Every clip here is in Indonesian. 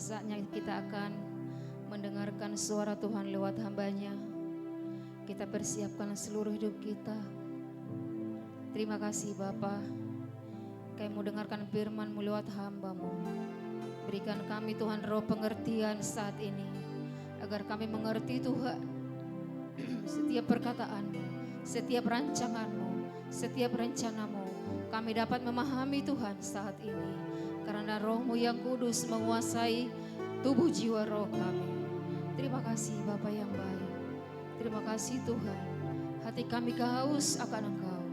Saatnya kita akan mendengarkan suara Tuhan lewat hamba-Nya. Kita persiapkan seluruh hidup kita. Terima kasih Bapa, kami mau dengarkan firman-Mu lewat hamba-Mu. Berikan kami Tuhan roh pengertian saat ini, agar kami mengerti Tuhan setiap perkataan-Mu, setiap rancangan-Mu, setiap rencana-Mu. Kami dapat memahami Tuhan saat ini, karena Roh-Mu yang kudus menguasai tubuh jiwa roh kami. Terima kasih Bapa yang baik. Terima kasih Tuhan. Hati kami haus akan Engkau.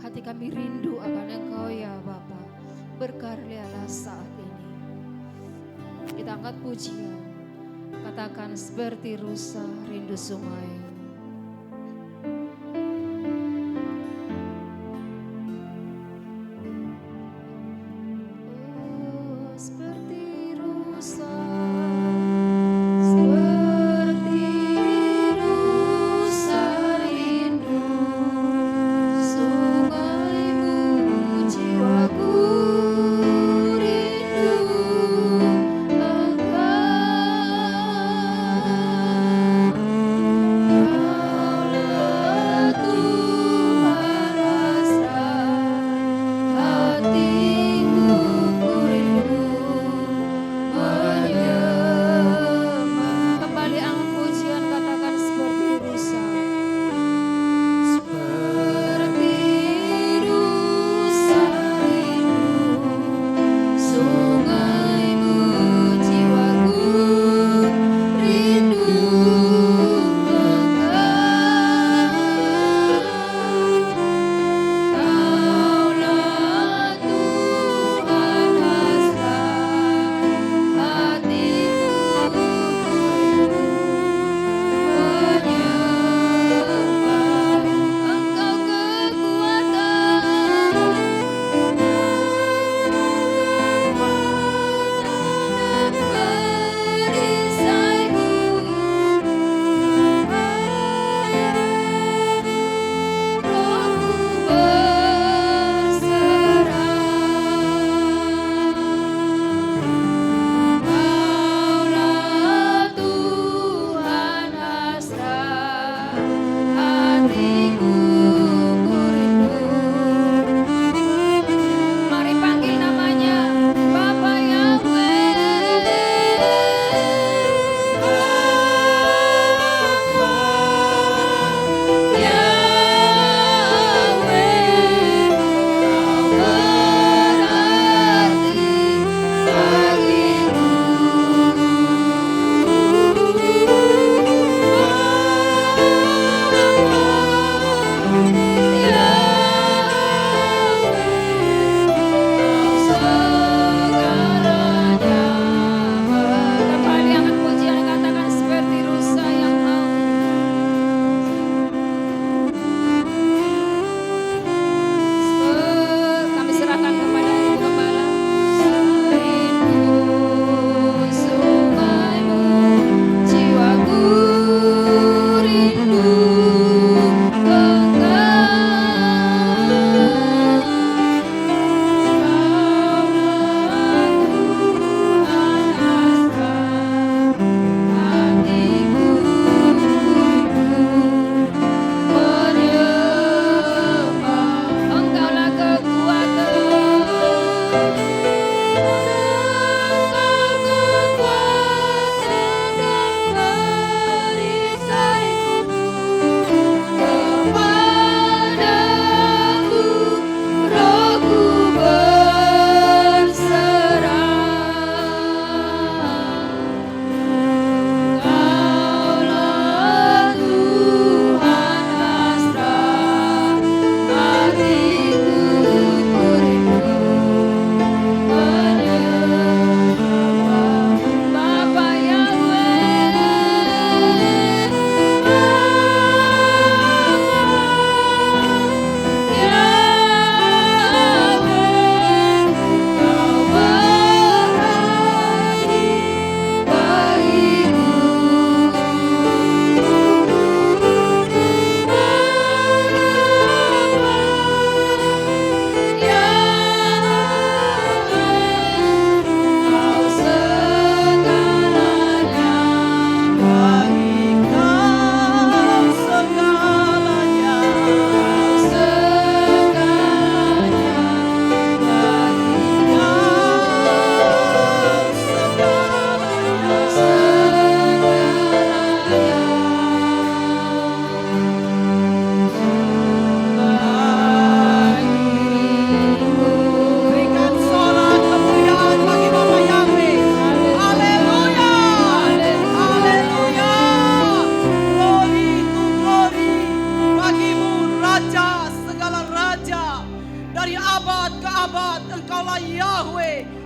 Hati kami rindu akan Engkau ya Bapa. Berkaryalah saat ini. Kita angkat pujian. Katakan seperti rusa rindu sungai.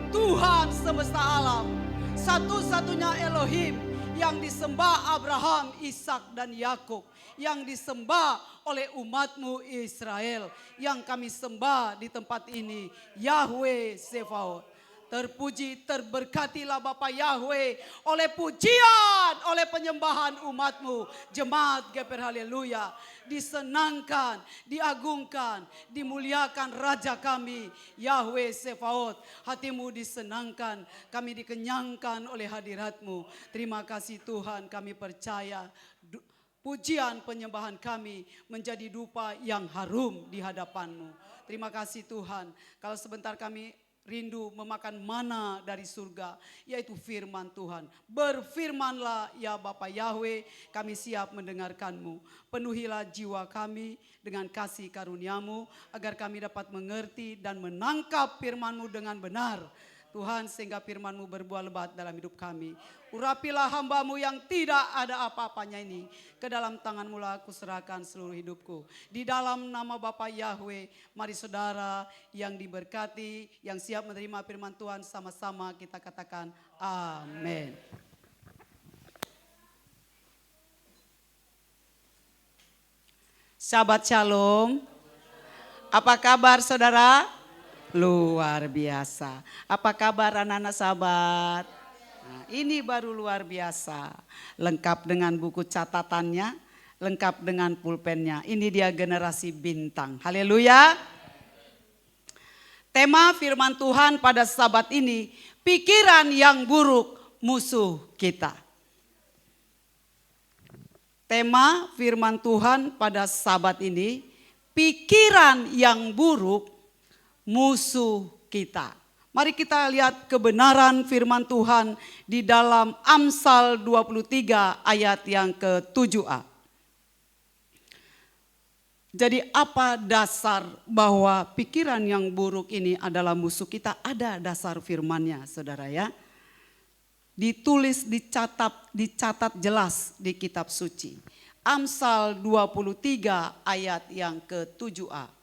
Tuhan semesta alam, satu-satunya Elohim yang disembah Abraham, Ishak dan Yakub, yang disembah oleh umatmu Israel, yang kami sembah di tempat ini, Yahweh Sebaot. Terpuji, terberkatilah Bapa Yahweh oleh pujian, oleh penyembahan umatmu. Jemaat GPR Haleluya. Disenangkan, diagungkan, dimuliakan Raja kami, Yahweh Sebaot. Hatimu disenangkan, kami dikenyangkan oleh hadiratmu. Terima kasih Tuhan, kami percaya pujian penyembahan kami menjadi dupa yang harum di hadapan-Mu. Terima kasih Tuhan, kalau sebentar kami rindu memakan mana dari surga, yaitu firman Tuhan. Berfirmanlah ya Bapa Yahweh, kami siap mendengarkan-Mu. Penuhilah jiwa kami dengan kasih karunia-Mu, agar kami dapat mengerti dan menangkap firman-Mu dengan benar. Tuhan, sehingga firman-Mu berbuah lebat dalam hidup kami. Urapilah hamba-Mu yang tidak ada apa-apanya ini. Ke dalam tangan-Mu lah aku serahkan seluruh hidupku. Di dalam nama Bapa Yahweh, mari saudara yang diberkati, yang siap menerima firman Tuhan, sama-sama kita katakan amin. Shabbat Shalom. Apa kabar saudara? Luar biasa. Apa kabar anak-anak sahabat? Nah, ini baru luar biasa. Lengkap dengan buku catatannya, lengkap dengan pulpennya. Ini dia generasi bintang. Haleluya. Tema firman Tuhan pada Sabat ini, pikiran yang buruk musuh kita. Tema firman Tuhan pada Sabat ini, pikiran yang buruk musuh kita. Mari kita lihat kebenaran firman Tuhan di dalam Amsal 23 ayat yang ke-7a. Jadi apa dasar bahwa pikiran yang buruk ini adalah musuh kita? Ada dasar firman-Nya, saudara ya. Ditulis, dicatat jelas di kitab suci. Amsal 23 ayat yang ke-7a.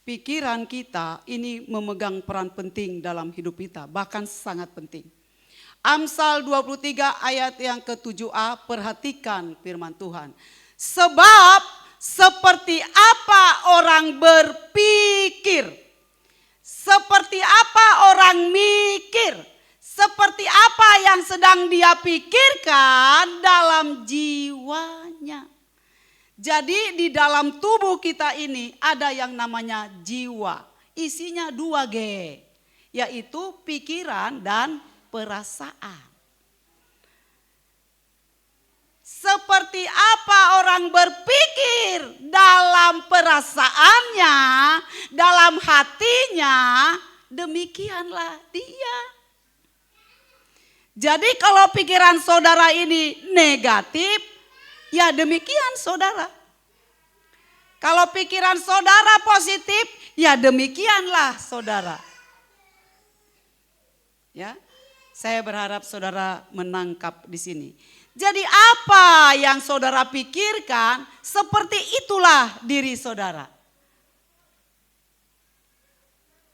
Pikiran kita ini memegang peran penting dalam hidup kita, bahkan sangat penting. Amsal 23 ayat yang ke-7a, perhatikan firman Tuhan. Sebab seperti apa orang berpikir, seperti apa orang mikir, seperti apa yang sedang dia pikirkan dalam jiwanya. Jadi di dalam tubuh kita ini ada yang namanya jiwa. Isinya 2G, yaitu pikiran dan perasaan. Seperti apa orang berpikir dalam perasaannya, dalam hatinya, demikianlah dia. Jadi kalau pikiran saudara ini negatif, ya demikian saudara. Kalau pikiran saudara positif, ya demikianlah saudara. Ya, saya berharap saudara menangkap di sini. Jadi apa yang saudara pikirkan, seperti itulah diri saudara.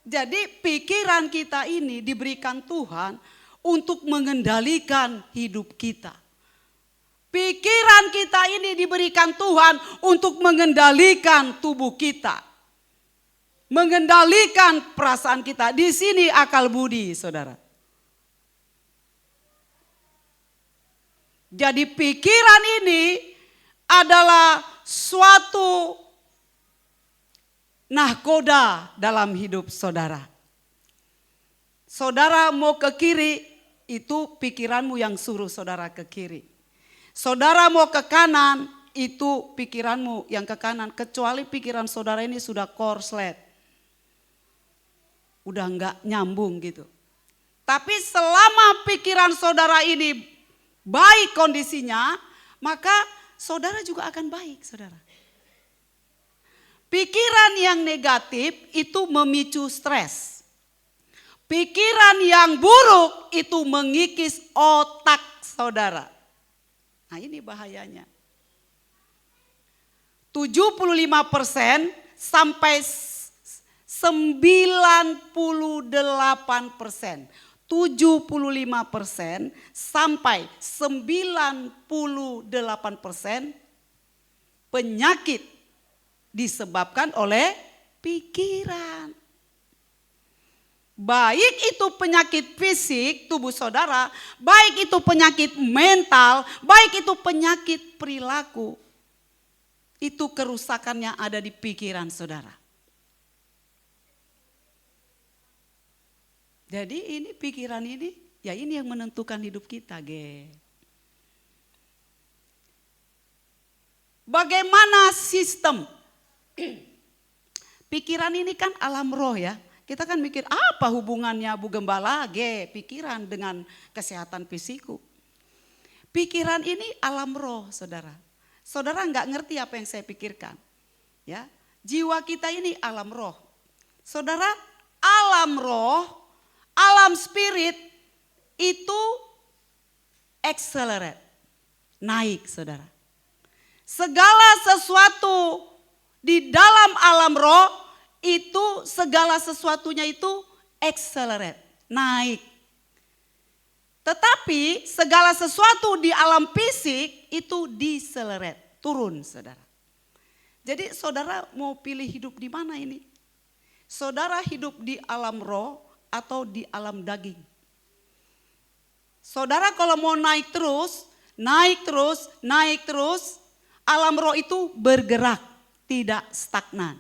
Jadi pikiran kita ini diberikan Tuhan untuk mengendalikan hidup kita. Pikiran kita ini diberikan Tuhan untuk mengendalikan tubuh kita. Mengendalikan perasaan kita. Di sini akal budi, saudara. Jadi pikiran ini adalah suatu nahkoda dalam hidup saudara. Saudara mau ke kiri, itu pikiranmu yang suruh saudara ke kiri. Saudara mau ke kanan, itu pikiranmu yang ke kanan. Kecuali pikiran saudara ini sudah korslet. Udah enggak nyambung gitu. Tapi selama pikiran saudara ini baik kondisinya, maka saudara juga akan baik, saudara. Pikiran yang negatif itu memicu stres. Pikiran yang buruk itu mengikis otak saudara. Nah ini bahayanya. 75% sampai 98%. 75% sampai 98% penyakit disebabkan oleh pikiran. Baik itu penyakit fisik tubuh saudara, baik itu penyakit mental, baik itu penyakit perilaku. Itu kerusakannya ada di pikiran saudara. Jadi ini pikiran ini, ya ini yang menentukan hidup kita, ge. Bagaimana sistem? Pikiran ini kan alam roh ya. Kita kan mikir apa hubungannya Bu Gembala, pikiran dengan kesehatan fisikku. Pikiran ini alam roh saudara. Saudara nggak ngerti apa yang saya pikirkan. Ya, jiwa kita ini alam roh. Saudara, alam roh, alam spirit itu accelerate, naik saudara. Segala sesuatu di dalam alam roh itu segala sesuatunya itu accelerate, naik. Tetapi segala sesuatu di alam fisik itu decelerate, turun saudara. Jadi saudara mau pilih hidup di mana ini? Saudara hidup di alam roh atau di alam daging? Saudara kalau mau naik terus, alam roh itu bergerak, tidak stagnan.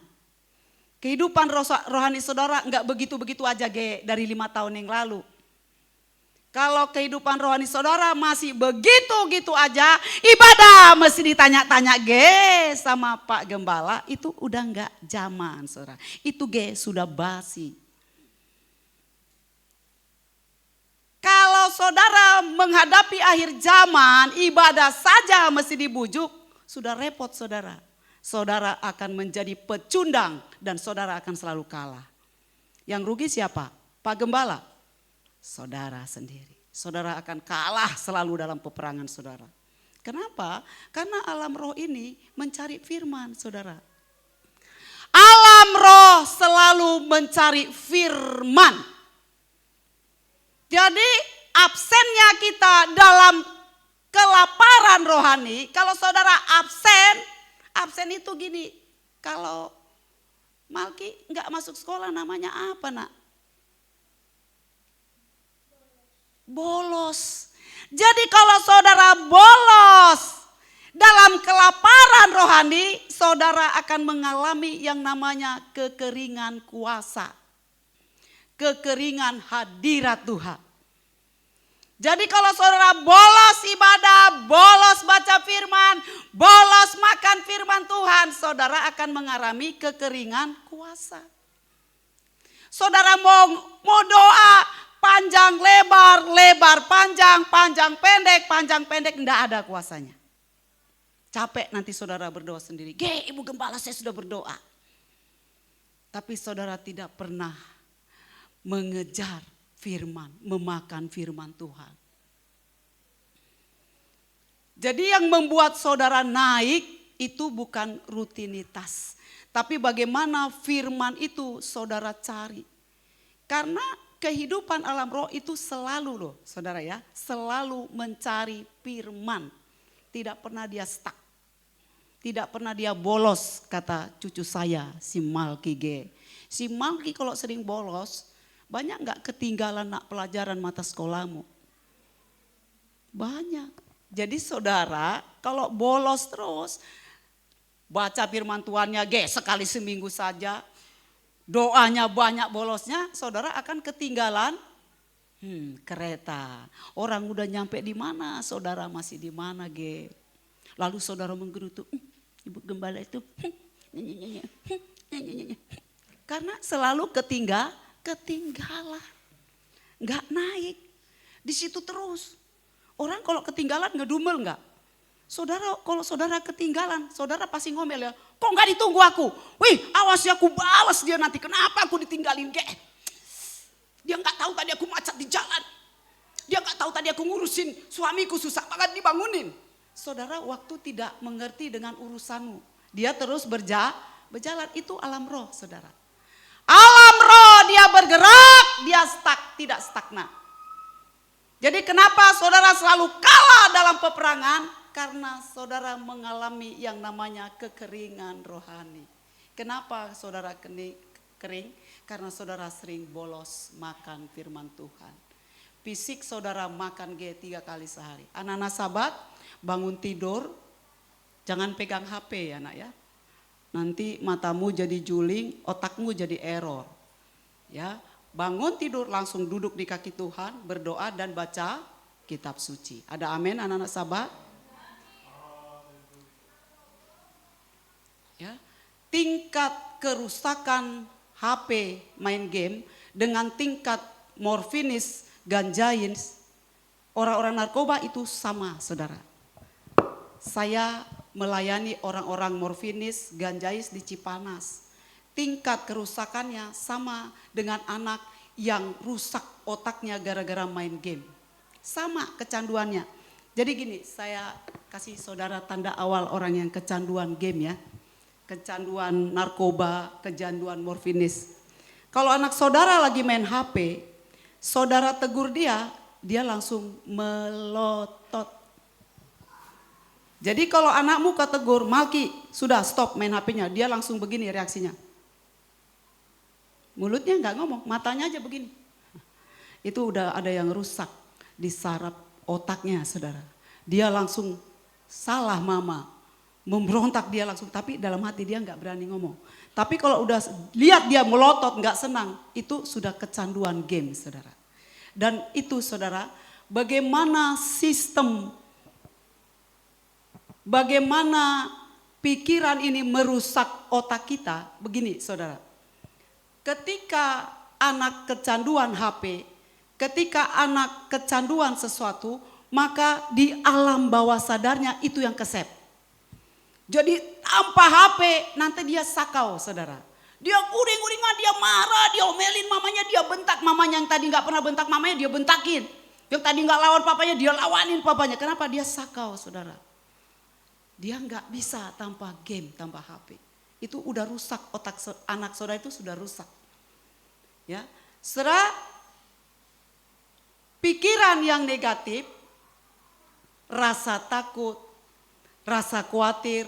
Kehidupan rohani saudara enggak begitu-begitu aja dari 5 tahun yang lalu. Kalau kehidupan rohani saudara masih begitu-gitu aja, ibadah mesti ditanya-tanya sama Pak Gembala, itu udah enggak zaman saudara. Itu sudah basi. Kalau saudara menghadapi akhir zaman, ibadah saja mesti dibujuk, sudah repot saudara. Saudara akan menjadi pecundang dan saudara akan selalu kalah. Yang rugi siapa? Pak Gembala? Saudara sendiri. Saudara akan kalah selalu dalam peperangan saudara. Kenapa? Karena alam roh ini mencari firman saudara. Alam roh selalu mencari firman. Jadi absennya kita dalam kelaparan rohani, kalau saudara absen itu gini, kalau Malki nggak masuk sekolah namanya apa nak? Bolos. Jadi kalau saudara bolos dalam kelaparan rohani, saudara akan mengalami yang namanya kekeringan kuasa. Kekeringan hadirat Tuhan. Jadi kalau saudara bolos ibadah, bolos baca firman, bolos makan firman Tuhan, saudara akan mengalami kekeringan kuasa. Saudara mau doa panjang lebar, lebar panjang, panjang pendek, enggak ada kuasanya. Capek nanti saudara berdoa sendiri. Ibu Gembala saya sudah berdoa. Tapi saudara tidak pernah mengejar firman, memakan firman Tuhan. Jadi yang membuat saudara naik itu bukan rutinitas. Tapi bagaimana firman itu saudara cari. Karena kehidupan alam roh itu selalu loh saudara ya. Selalu mencari firman. Tidak pernah dia stuck. Tidak pernah dia bolos kata cucu saya si Malki G. Si Malki kalau sering bolos, banyak gak ketinggalan nak pelajaran mata sekolahmu? Banyak. Jadi saudara kalau bolos terus, baca firman Tuhannya sekali seminggu saja, doanya banyak bolosnya, saudara akan ketinggalan kereta. Orang udah nyampe di mana, saudara masih di mana Lalu saudara menggerutu, Ibu Gembala itu karena selalu ketinggalan, nggak naik, di situ terus. Orang kalau ketinggalan ngedumel nggak? Saudara kalau saudara ketinggalan, saudara pasti ngomel ya, kok nggak ditunggu aku? Wih, awas ya aku balas dia nanti. Kenapa aku ditinggalin Dia nggak tahu tadi aku macet di jalan. Dia nggak tahu tadi aku ngurusin suamiku susah banget dibangunin. Saudara waktu tidak mengerti dengan urusanmu, dia terus Berjalan itu alam roh, saudara. Alam roh dia bergerak, dia tidak stagnan. Jadi kenapa saudara selalu kalah dalam peperangan? Karena saudara mengalami yang namanya kekeringan rohani. Kenapa saudara kering? Karena saudara sering bolos makan firman Tuhan. Fisik saudara makan 3 kali sehari. Anak-anak sahabat, bangun tidur, jangan pegang HP ya nak ya. Nanti matamu jadi juling, otakmu jadi error. Ya, bangun tidur langsung duduk di kaki Tuhan, berdoa dan baca kitab suci. Ada amin anak-anak sahabat? Ya, tingkat kerusakan HP main game dengan tingkat morfinis, ganjais, orang-orang narkoba itu sama, saudara. Saya melayani orang-orang morfinis, ganjais di Cipanas. Tingkat kerusakannya sama dengan anak yang rusak otaknya gara-gara main game. Sama kecanduannya. Jadi gini, saya kasih saudara tanda awal orang yang kecanduan game ya. Kecanduan narkoba, kecanduan morfinis. Kalau anak saudara lagi main HP, saudara tegur dia langsung melotot. Jadi kalau anakmu ketegur, Malki sudah stop main HP-nya, dia langsung begini reaksinya. Mulutnya nggak ngomong, matanya aja begini. Itu udah ada yang rusak di saraf otaknya, saudara. Dia langsung salah mama. Memberontak dia langsung, tapi dalam hati dia nggak berani ngomong. Tapi kalau udah lihat dia melotot nggak senang, itu sudah kecanduan game, saudara. Dan itu saudara, bagaimana sistem, bagaimana pikiran ini merusak otak kita, begini saudara. Ketika anak kecanduan HP, ketika anak kecanduan sesuatu, maka di alam bawah sadarnya itu yang kesep. Jadi tanpa HP nanti dia sakau, saudara. Dia uring-uringan, dia marah, dia omelin mamanya, dia bentak mamanya. Yang tadi gak pernah bentak mamanya dia bentakin. Yang tadi gak lawan papanya dia lawanin papanya. Kenapa? Dia sakau, saudara. Dia gak bisa tanpa game, tanpa HP. Itu udah rusak, otak anak saudara itu sudah rusak. Ya, saudara, pikiran yang negatif, rasa takut, rasa khawatir,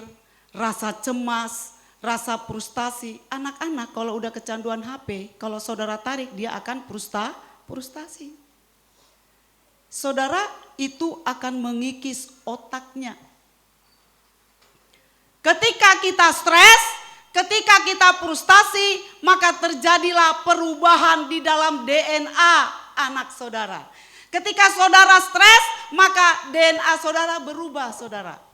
rasa cemas, rasa frustasi. Anak-anak kalau udah kecanduan HP, kalau saudara tarik dia akan frustasi. Saudara itu akan mengikis otaknya. Ketika kita stres, ketika kita frustasi, maka terjadilah perubahan di dalam DNA anak saudara. Ketika saudara stres, maka DNA saudara berubah, saudara.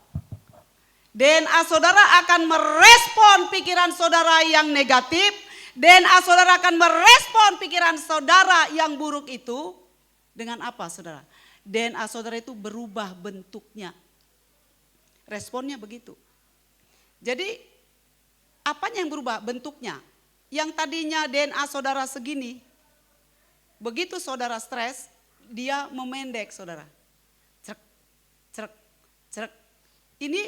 DNA saudara akan merespon pikiran saudara yang negatif. DNA saudara akan merespon pikiran saudara yang buruk itu. Dengan apa saudara? DNA saudara itu berubah bentuknya. Responnya begitu. Jadi apanya yang berubah? Bentuknya. Yang tadinya DNA saudara segini. Begitu saudara stres, dia memendek saudara. Cerek, cerek, cerek. Ini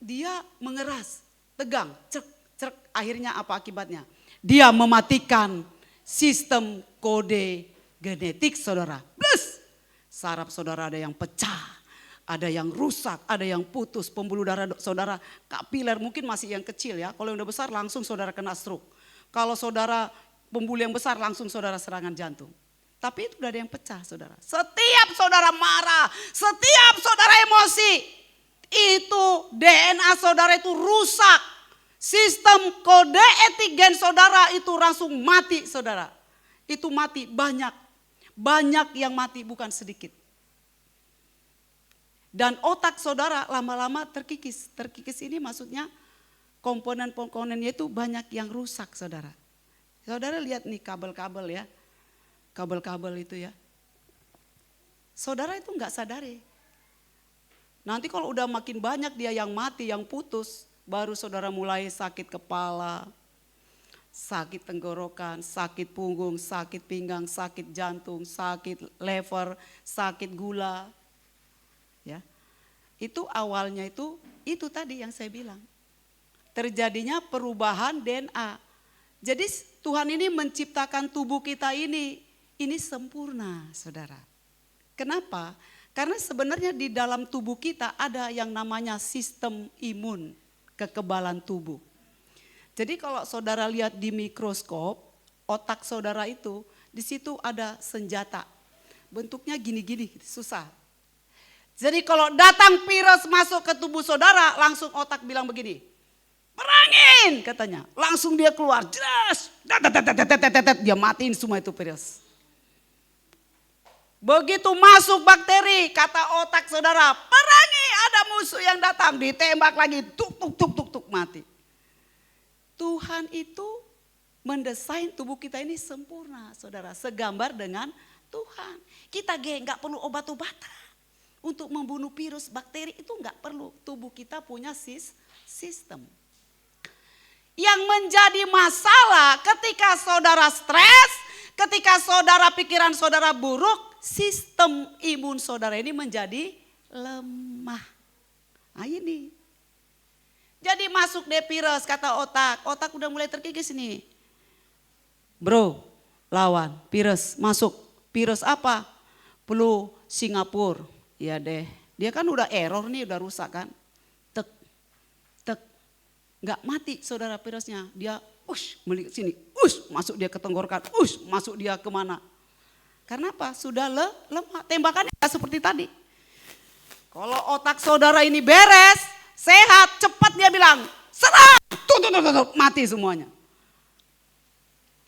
dia mengeras, tegang, cerek. Akhirnya apa akibatnya? Dia mematikan sistem kode genetik saudara. Plus, saraf saudara ada yang pecah, ada yang rusak, ada yang putus. Pembuluh darah saudara kapiler mungkin masih yang kecil ya. Kalau yang udah besar langsung saudara kena stroke. Kalau saudara pembuluh yang besar langsung saudara serangan jantung. Tapi itu udah ada yang pecah saudara. Setiap saudara marah, setiap saudara emosi, itu DNA saudara itu rusak. Sistem kode etik gen saudara itu langsung mati saudara. Itu mati banyak. Banyak yang mati bukan sedikit. Dan otak saudara lama-lama terkikis. Terkikis ini maksudnya komponen-komponennya itu banyak yang rusak saudara. Saudara lihat nih kabel-kabel ya. Kabel-kabel itu ya. Saudara itu enggak sadari. Nanti kalau udah makin banyak dia yang mati, yang putus, baru saudara mulai sakit kepala, sakit tenggorokan, sakit punggung, sakit pinggang, sakit jantung, sakit lever, sakit gula. Ya. Itu awalnya itu tadi yang saya bilang. terjadinya perubahan DNA. Jadi Tuhan ini menciptakan tubuh kita ini sempurna, saudara. Kenapa? Karena sebenarnya di dalam tubuh kita ada yang namanya sistem imun, kekebalan tubuh. Jadi kalau saudara lihat di mikroskop, otak saudara itu, di situ ada senjata. Bentuknya gini-gini, susah. Jadi kalau datang virus masuk ke tubuh saudara, langsung otak bilang begini, perangin katanya. Langsung dia keluar, jelas. Dia matiin semua itu virus. Begitu masuk bakteri, kata otak saudara, perangi, ada musuh yang datang. Ditembak lagi, tuk, mati. Tuhan itu mendesain tubuh kita ini sempurna, saudara. Segambar dengan Tuhan. Kita nggak perlu obat-obatan. Untuk membunuh virus, bakteri itu nggak perlu. Tubuh kita punya sistem. Yang menjadi masalah ketika saudara stres, ketika saudara pikiran saudara buruk, sistem imun saudara ini menjadi lemah. Nah ini. Jadi masuk deh virus, kata otak. Otak udah mulai terkikis nih. Bro, lawan virus masuk. Virus apa? Flu Singapura. Ya deh, dia kan udah error nih, udah rusak kan. Tek, nggak mati saudara virusnya. Dia melihat sini, masuk dia ke tenggorokan, masuk dia kemana. Karena apa? Sudah lemah, tembakannya nggak seperti tadi. Kalau otak saudara ini beres, sehat, cepat dia bilang, serang, mati semuanya.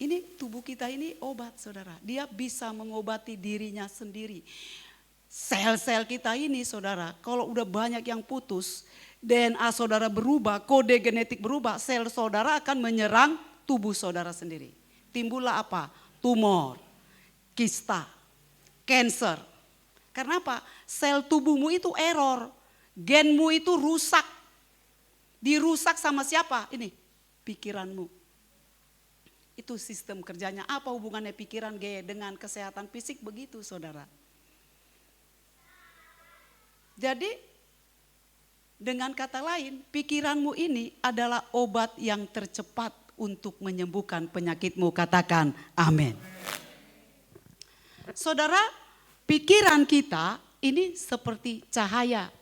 Ini tubuh kita ini obat saudara, dia bisa mengobati dirinya sendiri. Sel-sel kita ini saudara, kalau udah banyak yang putus, DNA saudara berubah, kode genetik berubah, sel saudara akan menyerang tubuh saudara sendiri. Timbullah apa? Tumor, kista, cancer. Karena apa? Sel tubuhmu itu error, genmu itu rusak. Dirusak sama siapa? Ini, pikiranmu. Itu sistem kerjanya. Apa hubungannya pikiran dengan kesehatan fisik? Begitu saudara. Jadi dengan kata lain, pikiranmu ini adalah obat yang tercepat untuk menyembuhkan penyakitmu. Katakan amin. Saudara, pikiran kita ini seperti cahaya.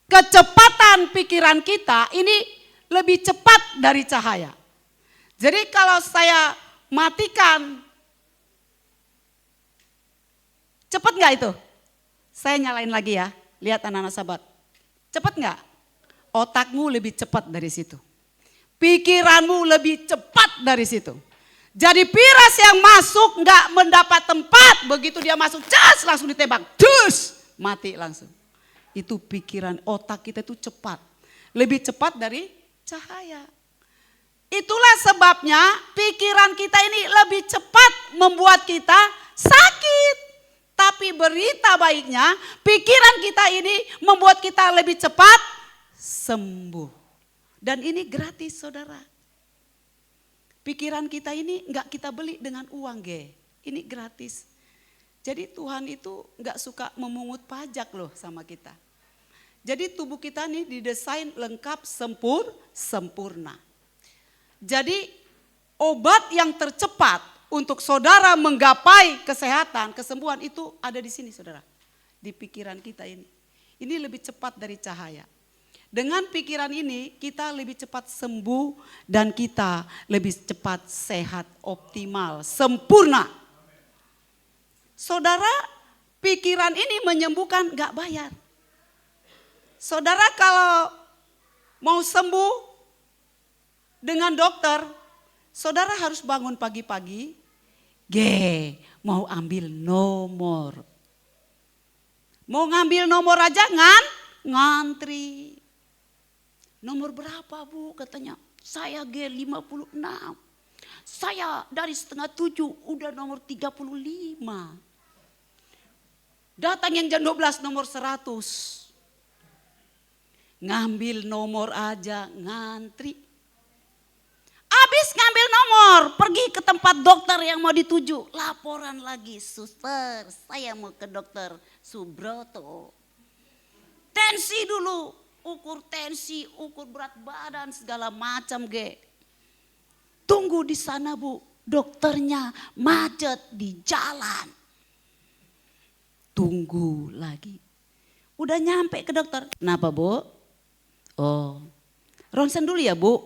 Kecepatan pikiran kita ini lebih cepat dari cahaya. Jadi kalau saya matikan, cepat nggak itu? Saya nyalain lagi ya. Lihat anak-anak sahabat, cepat nggak? Otakmu lebih cepat dari situ. Pikiranmu lebih cepat dari situ. Jadi virus yang masuk nggak mendapat tempat, begitu dia masuk, langsung ditembak, mati langsung. Itu pikiran otak kita itu cepat, lebih cepat dari cahaya. Itulah sebabnya pikiran kita ini lebih cepat membuat kita sakit. Tapi berita baiknya, pikiran kita ini membuat kita lebih cepat sembuh. Dan ini gratis saudara. Pikiran kita ini enggak kita beli dengan uang ini gratis. Jadi Tuhan itu enggak suka memungut pajak loh sama kita. Jadi tubuh kita nih didesain lengkap sempurna. Jadi obat yang tercepat untuk saudara menggapai kesehatan, kesembuhan itu ada di sini saudara. Di pikiran kita ini. Ini lebih cepat dari cahaya. Dengan pikiran ini kita lebih cepat sembuh dan kita lebih cepat sehat, optimal, sempurna. Saudara, pikiran ini menyembuhkan gak bayar. Saudara kalau mau sembuh dengan dokter, saudara harus bangun pagi-pagi, mau ambil nomor. Mau ngambil nomor aja ngantri. Nomor berapa bu? Katanya, saya G56. Saya dari setengah 7 udah nomor 35. Datang yang jam 12 nomor 100. Ngambil nomor aja ngantri. Habis ngambil nomor, pergi ke tempat dokter yang mau dituju. Laporan lagi, suster, saya mau ke dokter Subroto. Tensi dulu, ukur tensi, ukur berat badan, segala macam ge. Tunggu di sana Bu, dokternya macet di jalan. Tunggu lagi. Udah nyampe ke dokter. Kenapa Bu? Oh, ronsen dulu ya Bu.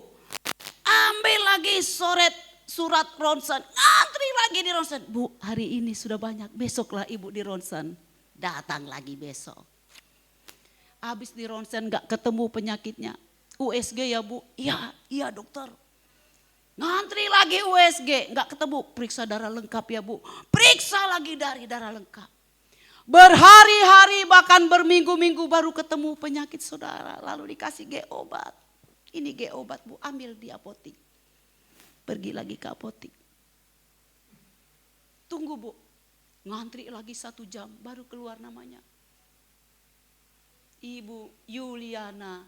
Ambil lagi surat ronsen. Ngantri lagi di ronsen. Bu, hari ini sudah banyak. Besoklah Ibu di ronsen. Datang lagi besok. Habis di ronsen gak ketemu penyakitnya. USG ya Bu? Iya dokter. Ngantri lagi USG. Gak ketemu. Periksa darah lengkap ya Bu. Periksa lagi dari darah lengkap. Berhari-hari bahkan berminggu-minggu baru ketemu penyakit saudara. Lalu dikasih G obat. Ini G obat Bu, ambil di apotik. Pergi lagi ke apotik. Tunggu Bu, ngantri lagi 1 jam baru keluar namanya. Ibu Yuliana,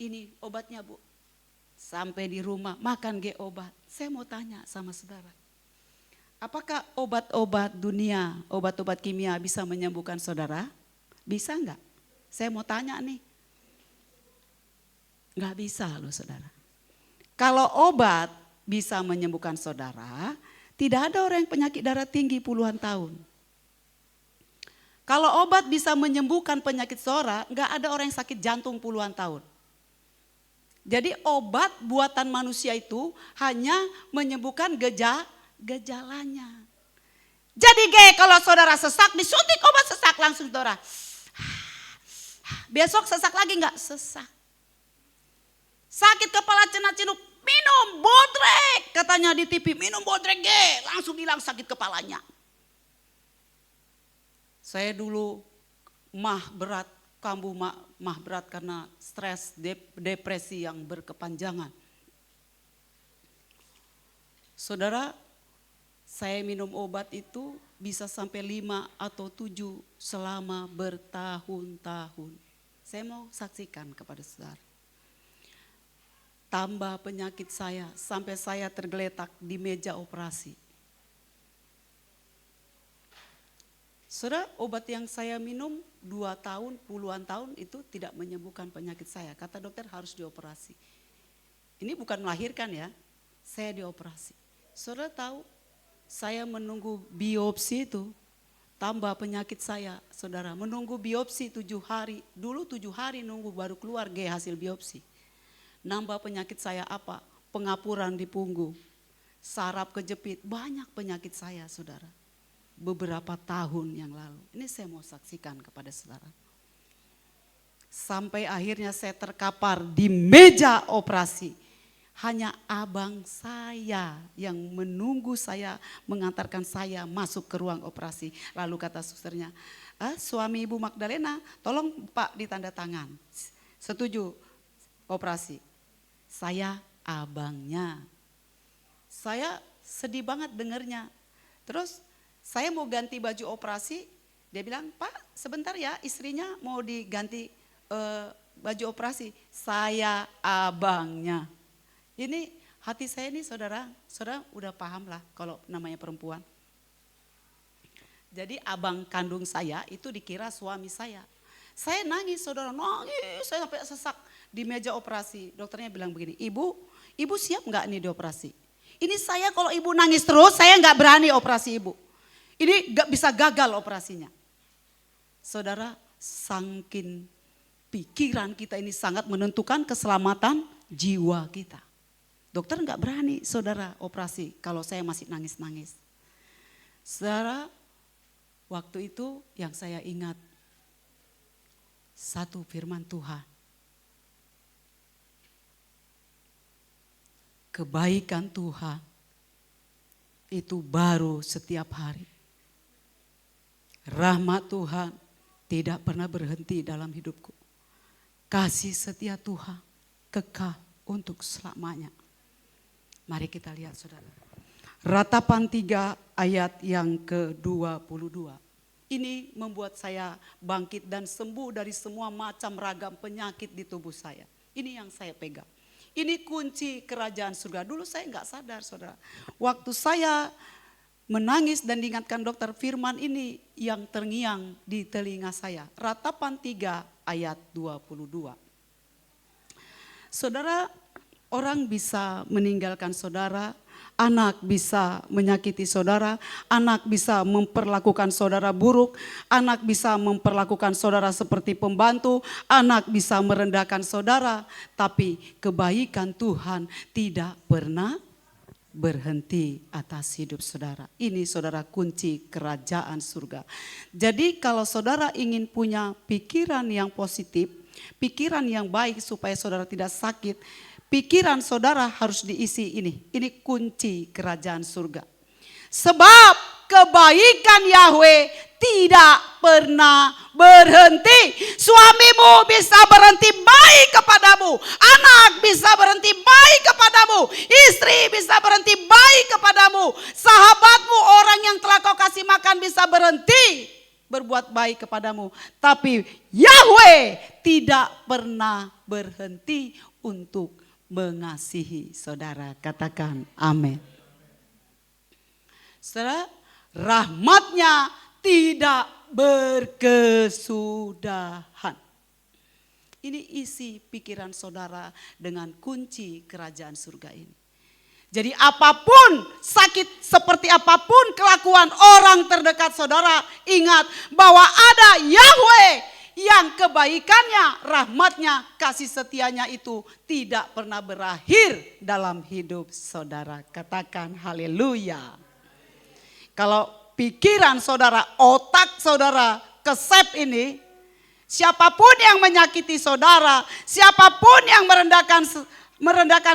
ini obatnya Bu. Sampai di rumah makan G obat. Saya mau tanya sama saudara. Apakah obat-obat dunia, obat-obat kimia bisa menyembuhkan saudara? Bisa enggak? Saya mau tanya nih. Enggak bisa loh saudara. Kalau obat bisa menyembuhkan saudara, tidak ada orang yang penyakit darah tinggi puluhan tahun. Kalau obat bisa menyembuhkan penyakit saudara, enggak ada orang yang sakit jantung puluhan tahun. Jadi obat buatan manusia itu hanya menyembuhkan gejalanya. Jadi kalau saudara sesak disuntik obat sesak langsung saudara. Besok sesak lagi enggak? Sesak. Sakit kepala cenat-cenut, minum bodrek. Katanya di TV, minum bodrek langsung hilang sakit kepalanya. Saya dulu berat, kambuh mah berat karena stres, depresi yang berkepanjangan. Saudara, saya minum obat itu bisa sampai 5 atau 7 selama bertahun-tahun. Saya mau saksikan kepada saudara. Tambah penyakit saya sampai saya tergeletak di meja operasi. Saudara, obat yang saya minum 2 tahun, puluhan tahun itu tidak menyembuhkan penyakit saya. Kata dokter harus dioperasi. Ini bukan melahirkan ya, saya dioperasi. Saudara tahu, saya menunggu biopsi itu, tambah penyakit saya, saudara. Menunggu biopsi 7 hari, dulu 7 hari nunggu baru keluar hasil biopsi. Nambah penyakit saya apa? Pengapuran di punggung, saraf kejepit, banyak penyakit saya saudara. Beberapa tahun yang lalu, ini saya mau saksikan kepada saudara. Sampai akhirnya saya terkapar di meja operasi. Hanya abang saya yang menunggu saya, mengantarkan saya masuk ke ruang operasi. Lalu kata susternya, suami Ibu Magdalena tolong Pak ditanda tangan. Setuju operasi. Saya abangnya. Saya sedih banget dengernya. Terus saya mau ganti baju operasi. Dia bilang, Pak sebentar ya istrinya mau diganti baju operasi. Saya abangnya. Ini hati saya nih saudara udah paham lah kalau namanya perempuan. Jadi abang kandung saya itu dikira suami saya. Saya nangis saudara, nangis saya sampai sesak di meja operasi. Dokternya bilang begini, ibu siap nggak nih dioperasi? Ini saya kalau ibu nangis terus saya nggak berani operasi ibu. Ini nggak bisa gagal operasinya. Saudara, saking pikiran kita ini sangat menentukan keselamatan jiwa kita. Dokter nggak berani saudara operasi kalau saya masih nangis-nangis. Saudara, waktu itu yang saya ingat satu firman Tuhan. Kebaikan Tuhan itu baru setiap hari. Rahmat Tuhan tidak pernah berhenti dalam hidupku. Kasih setia Tuhan kekal untuk selamanya. Mari kita lihat saudara. Ratapan 3 ayat yang ke-22. Ini membuat saya bangkit dan sembuh dari semua macam ragam penyakit di tubuh saya. Ini yang saya pegang. Ini kunci kerajaan surga. Dulu saya nggak sadar saudara. Waktu saya menangis dan diingatkan dokter, firman ini yang terngiang di telinga saya. Ratapan 3 ayat 22. Saudara, orang bisa meninggalkan saudara, anak bisa menyakiti saudara, anak bisa memperlakukan saudara buruk, anak bisa memperlakukan saudara seperti pembantu, anak bisa merendahkan saudara, tapi kebaikan Tuhan tidak pernah berhenti atas hidup saudara. Ini saudara kunci kerajaan surga. Jadi kalau saudara ingin punya pikiran yang positif, pikiran yang baik supaya saudara tidak sakit, pikiran saudara harus diisi ini. Ini kunci kerajaan surga. Sebab kebaikan Yahweh tidak pernah berhenti. Suamimu bisa berhenti baik kepadamu. Anak bisa berhenti baik kepadamu. Istri bisa berhenti baik kepadamu. Sahabatmu, orang yang telah kau kasih makan bisa berhenti berbuat baik kepadamu. Tapi Yahweh tidak pernah berhenti untuk mengasihi saudara. Katakan amin. Saudara, rahmatnya tidak berkesudahan. Ini isi pikiran saudara dengan kunci kerajaan surga ini. Jadi apapun sakit, seperti apapun kelakuan orang terdekat saudara, ingat bahwa ada Yahweh yang kebaikannya, rahmatnya, kasih setianya itu tidak pernah berakhir dalam hidup saudara. Katakan haleluya. Kalau pikiran saudara, otak saudara kesep ini, siapapun yang menyakiti saudara, siapapun yang merendahkan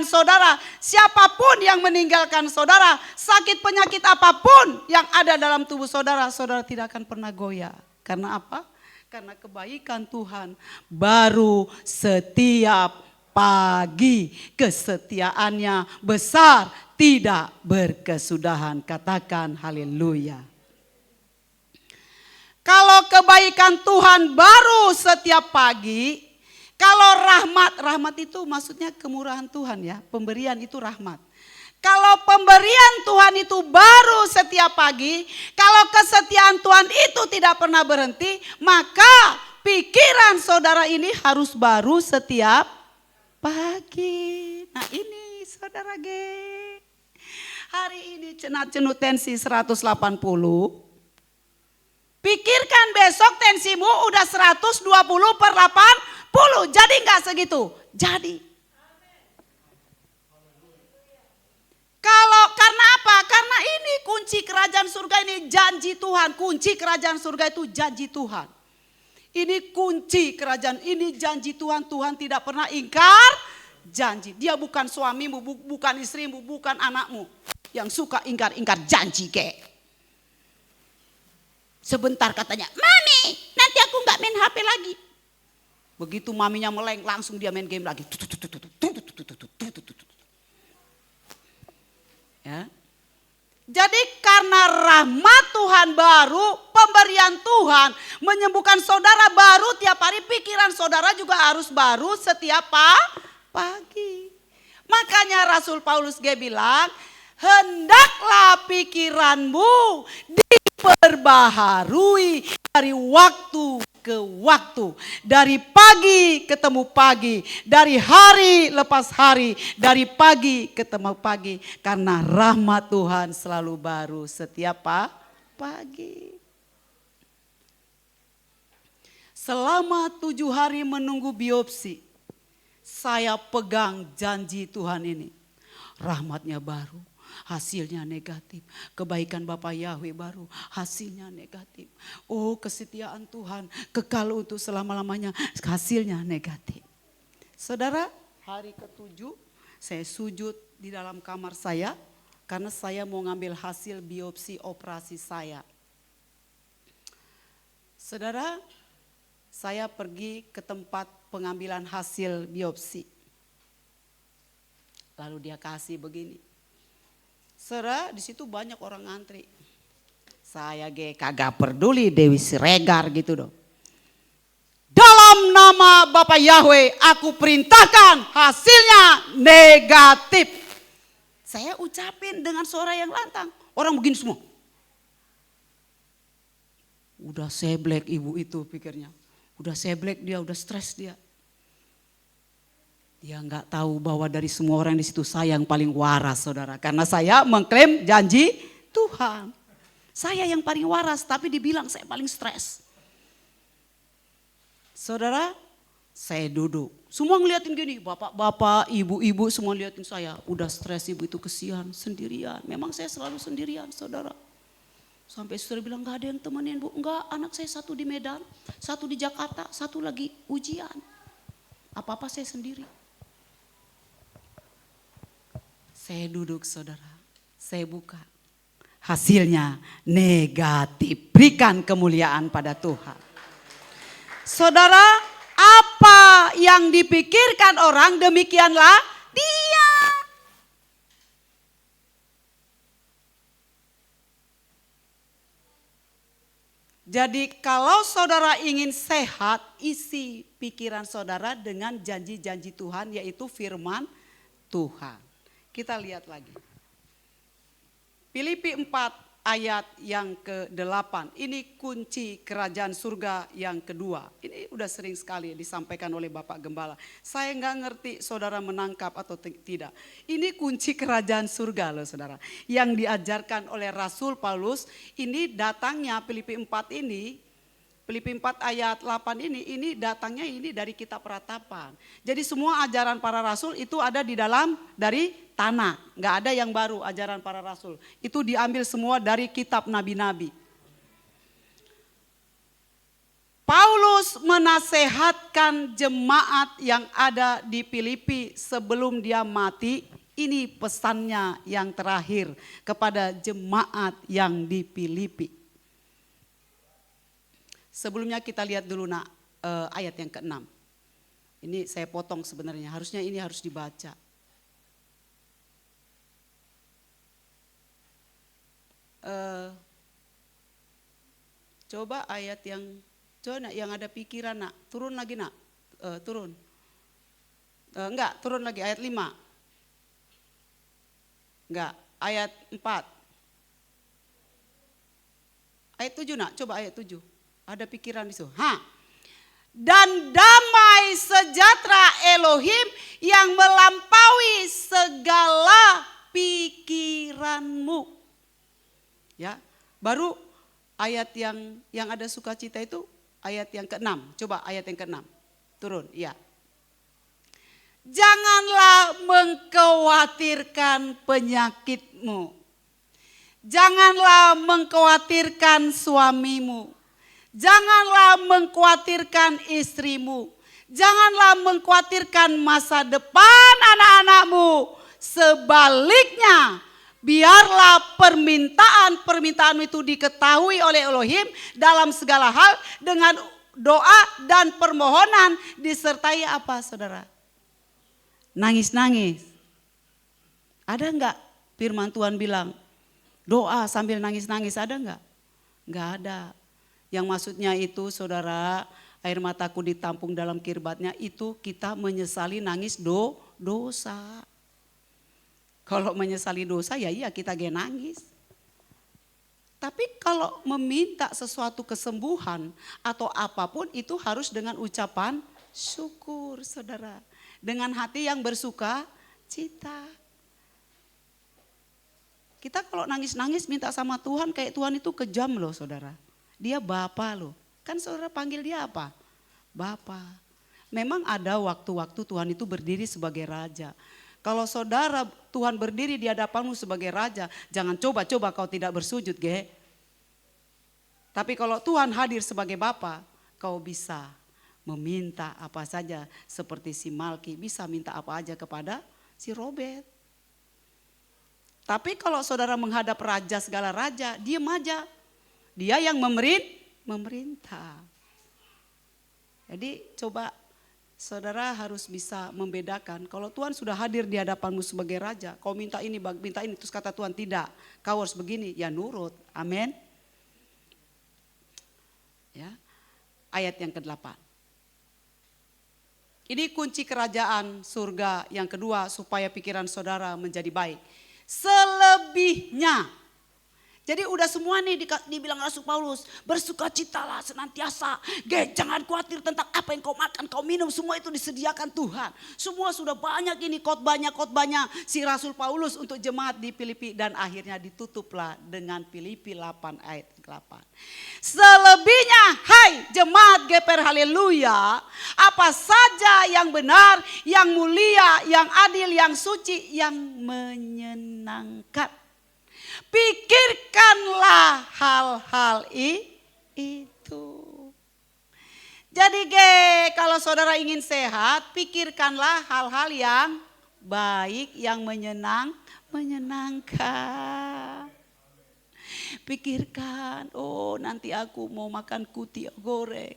saudara, siapapun yang meninggalkan saudara, sakit penyakit apapun yang ada dalam tubuh saudara, saudara tidak akan pernah goyah. Karena apa? Karena kebaikan Tuhan baru setiap pagi. Kesetiaannya besar, tidak berkesudahan. Katakan haleluya. Kalau kebaikan Tuhan baru setiap pagi, kalau rahmat itu maksudnya kemurahan Tuhan ya, pemberian itu rahmat. Kalau pemberian Tuhan itu baru setiap pagi, kalau kesetiaan Tuhan itu tidak pernah berhenti, maka pikiran saudara ini harus baru setiap pagi. Nah ini saudara G, hari ini cenut tensi 180, pikirkan besok tensimu udah 120/80, jadi enggak segitu? Jadi. Kalau karena apa? Karena ini kunci kerajaan surga, ini janji Tuhan. Kunci kerajaan surga itu janji Tuhan. Ini kunci kerajaan, ini janji Tuhan. Tuhan tidak pernah ingkar janji. Dia bukan suamimu, bukan istrimu, bukan anakmu yang suka ingkar-ingkar janji kek. Sebentar katanya, mami nanti aku gak main HP lagi. Begitu maminya meleng langsung dia main game lagi. Ya. Jadi karena rahmat Tuhan baru, pemberian Tuhan menyembuhkan saudara baru tiap hari, pikiran saudara juga harus baru setiap pagi. Makanya Rasul Paulus bilang, hendaklah pikiranmu diperbaharui dari waktu ke waktu, dari pagi ketemu pagi, dari hari lepas hari, dari pagi ketemu pagi, karena rahmat Tuhan selalu baru setiap pagi. Selama 7 hari menunggu biopsi, saya pegang janji Tuhan ini. Rahmatnya baru, hasilnya negatif. Kebaikan Bapa Yahweh baru, hasilnya negatif. Oh, kesetiaan Tuhan kekal untuk selama-lamanya, hasilnya negatif. Saudara, hari ke-7 saya sujud di dalam kamar saya karena saya mau ngambil hasil biopsi operasi saya. Saudara, saya pergi ke tempat pengambilan hasil biopsi. Lalu dia kasih begini. Saudara, di situ banyak orang ngantri. Saya kagak peduli Dewi Siregar gitu dong. Dalam nama Bapa Yahweh aku perintahkan hasilnya negatif. Saya ucapin dengan suara yang lantang. Orang begini semua. Udah seblek ibu itu pikirnya. Udah seblek dia, udah stres dia. Dia nggak tahu bahwa dari semua orang di situ saya yang paling waras, saudara. Karena saya mengklaim janji Tuhan. Saya yang paling waras, tapi dibilang saya paling stres. Saudara, saya duduk. Semua ngeliatin gini, bapak-bapak, ibu-ibu semua ngeliatin saya. Udah stres ibu itu, kesian, sendirian. Memang saya selalu sendirian, saudara. Sampai saudara bilang gak ada yang temenin bu. Enggak, anak saya satu di Medan, satu di Jakarta, satu lagi ujian. Apa-apa saya sendiri. Saya duduk saudara, saya buka. Hasilnya negatif. Berikan kemuliaan pada Tuhan. Saudara, apa yang dipikirkan orang demikianlah dia. Jadi kalau saudara ingin sehat, isi pikiran saudara dengan janji-janji Tuhan, yaitu firman Tuhan. Kita lihat lagi. Filipi 4 ayat yang ke-8. Ini kunci kerajaan surga yang kedua. Ini udah sering sekali disampaikan oleh Bapak Gembala. Saya nggak ngerti saudara menangkap atau tidak. Ini kunci kerajaan surga loh saudara. Yang diajarkan oleh Rasul Paulus. Ini datangnya Filipi 4 ini. Filipi 4 ayat 8 ini datangnya ini dari kitab Ratapan. Jadi semua ajaran para rasul itu ada di dalam dari tanah. Nggak ada yang baru ajaran para rasul. Itu diambil semua dari kitab nabi-nabi. Paulus menasehatkan jemaat yang ada di Filipi sebelum dia mati. Ini pesannya yang terakhir kepada jemaat yang di Filipi. Sebelumnya kita lihat dulu ayat yang ke-6. Ini saya potong sebenarnya, harusnya ini harus dibaca. Coba ayat yang ada pikiran nak, turun lagi nak, turun. Enggak, turun lagi ayat 5. Enggak, ayat 4. Ayat 7 nak, coba ayat 7. Ada pikiran di situ. Dan damai sejahtera Elohim yang melampaui segala pikiranmu. Ya, baru ayat yang ada sukacita itu ayat yang ke-6. Coba ayat yang ke-6. Turun, ya. Janganlah mengkhawatirkan penyakitmu. Janganlah mengkhawatirkan suamimu. Janganlah mengkhawatirkan istrimu. Janganlah mengkhawatirkan masa depan anak-anakmu. Sebaliknya, biarlah permintaan-permintaanmu itu diketahui oleh Elohim dalam segala hal dengan doa dan permohonan disertai apa saudara? Nangis-nangis. Ada enggak firman Tuhan bilang doa sambil nangis-nangis, ada enggak? Enggak ada. Yang maksudnya itu saudara, air mataku ditampung dalam kirbatnya, itu kita menyesali nangis dosa. Kalau menyesali dosa ya iya kita nangis. Tapi kalau meminta sesuatu kesembuhan atau apapun itu harus dengan ucapan syukur saudara. Dengan hati yang bersuka cita. Kita kalau nangis-nangis minta sama Tuhan, kayak Tuhan itu kejam loh saudara. Dia Bapa loh. Kan saudara panggil dia apa? Bapa. Memang ada waktu-waktu Tuhan itu berdiri sebagai raja. Kalau saudara Tuhan berdiri di hadapanmu sebagai raja, jangan coba-coba kau tidak bersujud, ge. Tapi kalau Tuhan hadir sebagai Bapa, kau bisa meminta apa saja seperti si Malki, bisa minta apa aja kepada si Robert. Tapi kalau saudara menghadap raja segala raja, diam aja. Dia yang memerintah. Jadi coba saudara harus bisa membedakan. Kalau Tuhan sudah hadir di hadapanmu sebagai raja, kau minta ini, terus kata Tuhan tidak. Kau harus begini, ya nurut. Amin. Ya, ayat yang ke-8. Ini kunci kerajaan surga yang kedua supaya pikiran saudara menjadi baik. Selebihnya, Jadi udah semua nih dibilang Rasul Paulus, bersukacitalah senantiasa. Jangan khawatir tentang apa yang kau makan, kau minum, semua itu disediakan Tuhan. Semua sudah banyak ini khotbahnya si Rasul Paulus untuk jemaat di Filipi, dan akhirnya ditutuplah dengan Filipi 8 ayat 8. Selebihnya, hai jemaat GPR haleluya, apa saja yang benar, yang mulia, yang adil, yang suci, yang menyenangkan, pikirkanlah hal-hal itu. Jadi kalau saudara ingin sehat, pikirkanlah hal-hal yang baik, yang menyenangkan. Pikirkan, oh nanti aku mau makan kutia goreng.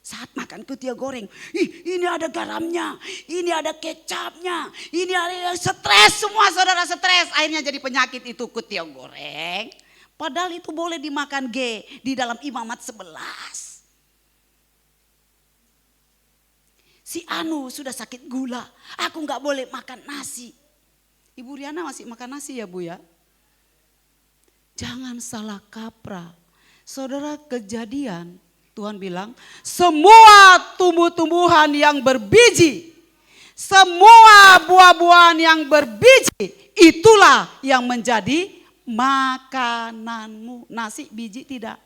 Saat makan kutia goreng, ini ada garamnya, ini ada kecapnya, ini ada stres, semua saudara stres. Akhirnya jadi penyakit itu kutia goreng. Padahal itu boleh dimakan di dalam Imamat 11. Si Anu sudah sakit gula, aku gak boleh makan nasi. Ibu Riana masih makan nasi ya Bu ya? Jangan salah kaprah. Saudara, Kejadian Tuhan bilang, semua tumbuh-tumbuhan yang berbiji, semua buah-buahan yang berbiji, itulah yang menjadi makananmu. Nasi biji tidak?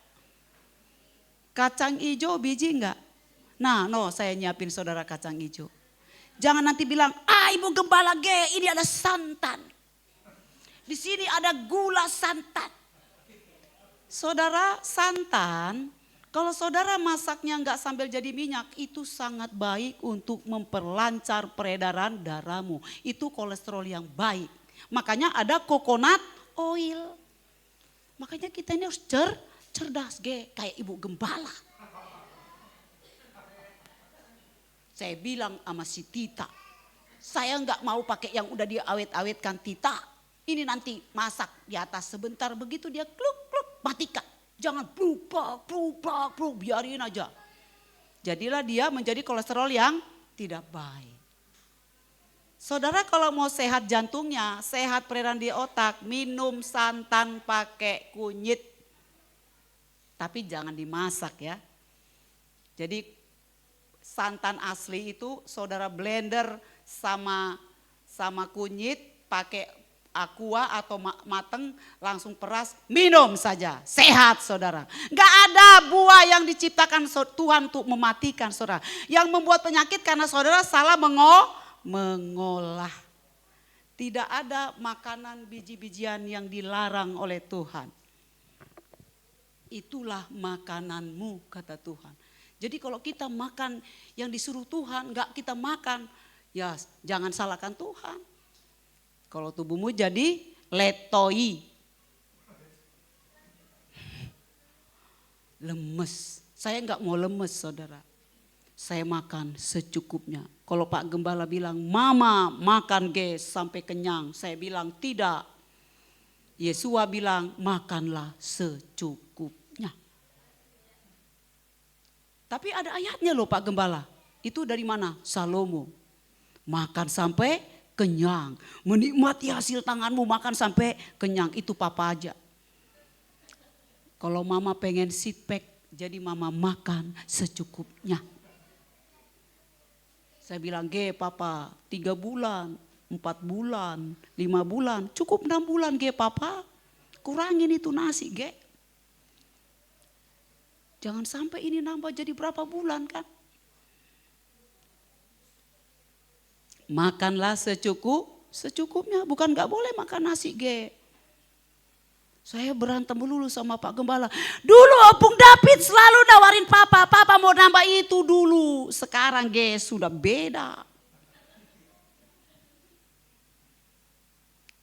Kacang hijau biji enggak? Nah, saya nyiapin saudara kacang hijau. Jangan nanti bilang, Ibu Gembala ini ada santan. Di sini ada gula santan. Saudara, santan, kalau saudara masaknya enggak sambil jadi minyak, itu sangat baik untuk memperlancar peredaran darahmu. Itu kolesterol yang baik. Makanya ada coconut oil. Makanya kita ini harus cerdas kayak Ibu Gembala. Saya bilang sama si Tita, saya enggak mau pakai yang udah diawet-awetkan Tita. Ini nanti masak di atas sebentar, begitu dia kluk-kluk matikan. Jangan pluk, biarin aja. Jadilah dia menjadi kolesterol yang tidak baik. Saudara kalau mau sehat jantungnya, sehat peredaran di otak, minum santan pakai kunyit. Tapi jangan dimasak ya. Jadi santan asli itu saudara blender sama kunyit, pakai aqua atau mateng, langsung peras, minum saja. Sehat saudara. Gak ada buah yang diciptakan Tuhan untuk mematikan saudara. Yang membuat penyakit karena saudara salah mengolah. Tidak ada makanan biji-bijian yang dilarang oleh Tuhan. Itulah makananmu kata Tuhan. Jadi kalau kita makan yang disuruh Tuhan, gak kita makan, ya jangan salahkan Tuhan. Kalau tubuhmu jadi letoi, lemes. Saya enggak mau lemes saudara. Saya makan secukupnya. Kalau Pak Gembala bilang, Mama makan sampai kenyang. Saya bilang tidak. Yesua bilang makanlah secukupnya. Tapi ada ayatnya loh Pak Gembala. Itu dari mana? Salomo. Makan sampai kenyang, menikmati hasil tanganmu, makan sampai kenyang, itu papa aja. Kalau mama pengen six pack, jadi mama makan secukupnya. Saya bilang, papa 3 bulan, 4 bulan, 5 bulan, cukup 6 bulan papa, kurangin itu nasi Jangan sampai ini nambah jadi berapa bulan kan. Makanlah secukupnya, bukan gak boleh makan nasi Saya berantem dulu sama Pak Gembala. Dulu Opung David selalu nawarin papa mau nambah itu dulu. Sekarang sudah beda.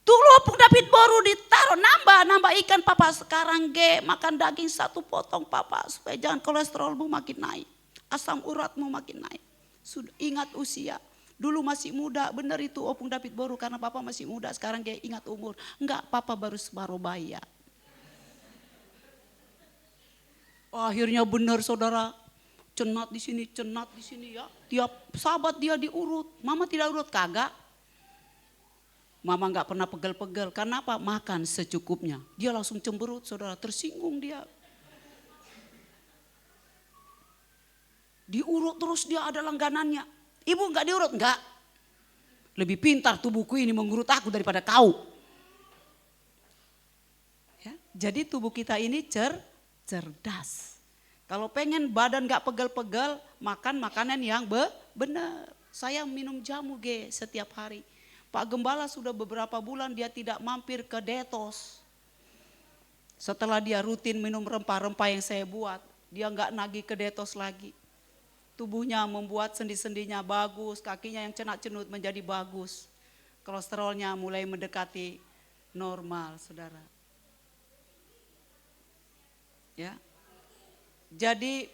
Dulu Opung David baru ditaruh nambah ikan papa. Sekarang makan daging 1 potong papa. Supaya jangan kolesterolmu makin naik. Asam uratmu makin naik. Sudah ingat usia. Dulu masih muda, benar itu Opung David baru karena papa masih muda, sekarang ingat umur. Enggak, papa baru separuh bayi ya. Akhirnya benar saudara, cenat di sini ya. Tiap sahabat dia diurut, mama tidak urut kagak. Mama nggak pernah pegel-pegel. Karena apa? Makan secukupnya. Dia langsung cemberut, saudara, tersinggung dia. Diurut terus dia ada langganannya. Ibu nggak diurut? Enggak. Lebih pintar tubuhku ini mengurut aku daripada kau. Ya, jadi tubuh kita ini cerdas. Kalau pengen badan gak pegel-pegel, makan makanan yang benar. Saya minum jamu setiap hari. Pak Gembala sudah beberapa bulan dia tidak mampir ke detox. Setelah dia rutin minum rempah-rempah yang saya buat, dia gak nagih ke detox lagi. Tubuhnya membuat sendi-sendinya bagus, kakinya yang cenak-cenut menjadi bagus. Kolesterolnya mulai mendekati normal, saudara. Ya. Jadi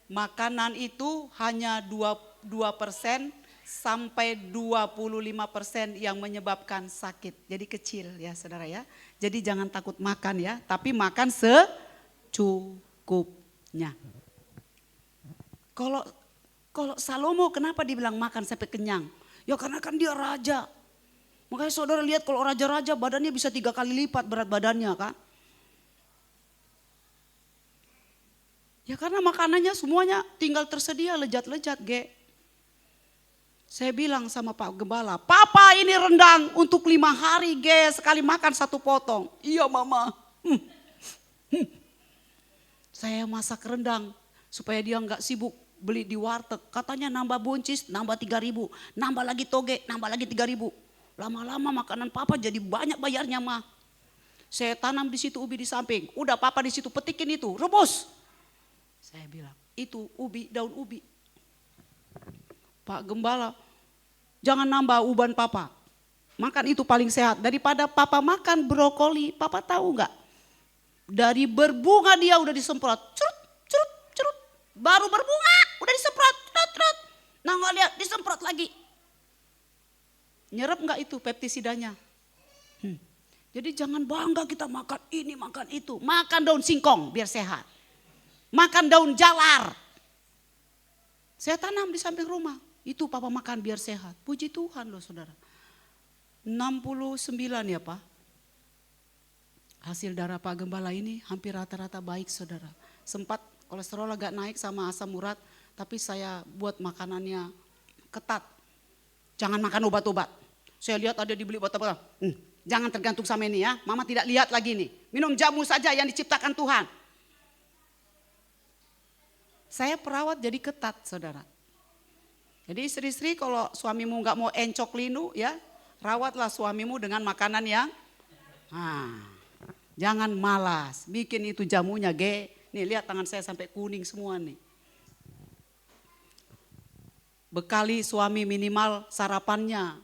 makanan itu hanya 2% sampai 25% yang menyebabkan sakit. Jadi kecil ya saudara ya. Jadi jangan takut makan ya, tapi makan secukupnya. Kalau Salomo kenapa dibilang makan sampai kenyang? Ya karena kan dia raja. Makanya saudara lihat kalau raja-raja badannya bisa 3 kali lipat berat badannya kan. Ya karena makanannya semuanya tinggal tersedia lezat-lezat Saya bilang sama Pak Gembala, Papa ini rendang untuk 5 hari sekali makan 1 potong. Iya mama. Saya masak rendang supaya dia nggak sibuk beli di warteg. Katanya nambah buncis, nambah 3.000. Nambah lagi toge, nambah lagi 3.000. Lama-lama makanan Papa jadi banyak bayarnya mah. Saya tanam di situ ubi di samping. Udah Papa di situ petikin itu, rebus. Saya bilang, itu ubi, daun ubi. Pak Gembala, jangan nambah uban Papa. Makan itu paling sehat. Daripada Papa makan brokoli, Papa tahu nggak? Dari berbunga dia udah disemprot. Curut, curut, curut. Baru berbunga, udah disemprot. Curut, curut. Nah nggak lihat, disemprot lagi. Nyerep nggak itu peptisidanya? Jadi jangan bangga kita makan ini, makan itu. Makan daun singkong biar sehat. Makan daun jalar. Saya tanam di samping rumah. Itu Papa makan biar sehat. Puji Tuhan loh saudara. 69 ya Pak. Hasil darah Pak Gembala ini hampir rata-rata baik saudara. Sempat kolesterol agak naik sama asam urat. Tapi saya buat makanannya ketat. Jangan makan obat-obat. Saya lihat ada dibeli obat-obat. Jangan tergantung sama ini ya. Mama tidak lihat lagi nih. Minum jamu saja yang diciptakan Tuhan. Saya perawat jadi ketat saudara. Jadi istri-istri kalau suamimu nggak mau encok linu ya, rawatlah suamimu dengan makanan yang, jangan malas, bikin itu jamunya Nih lihat tangan saya sampai kuning semua nih. Bekali suami minimal sarapannya.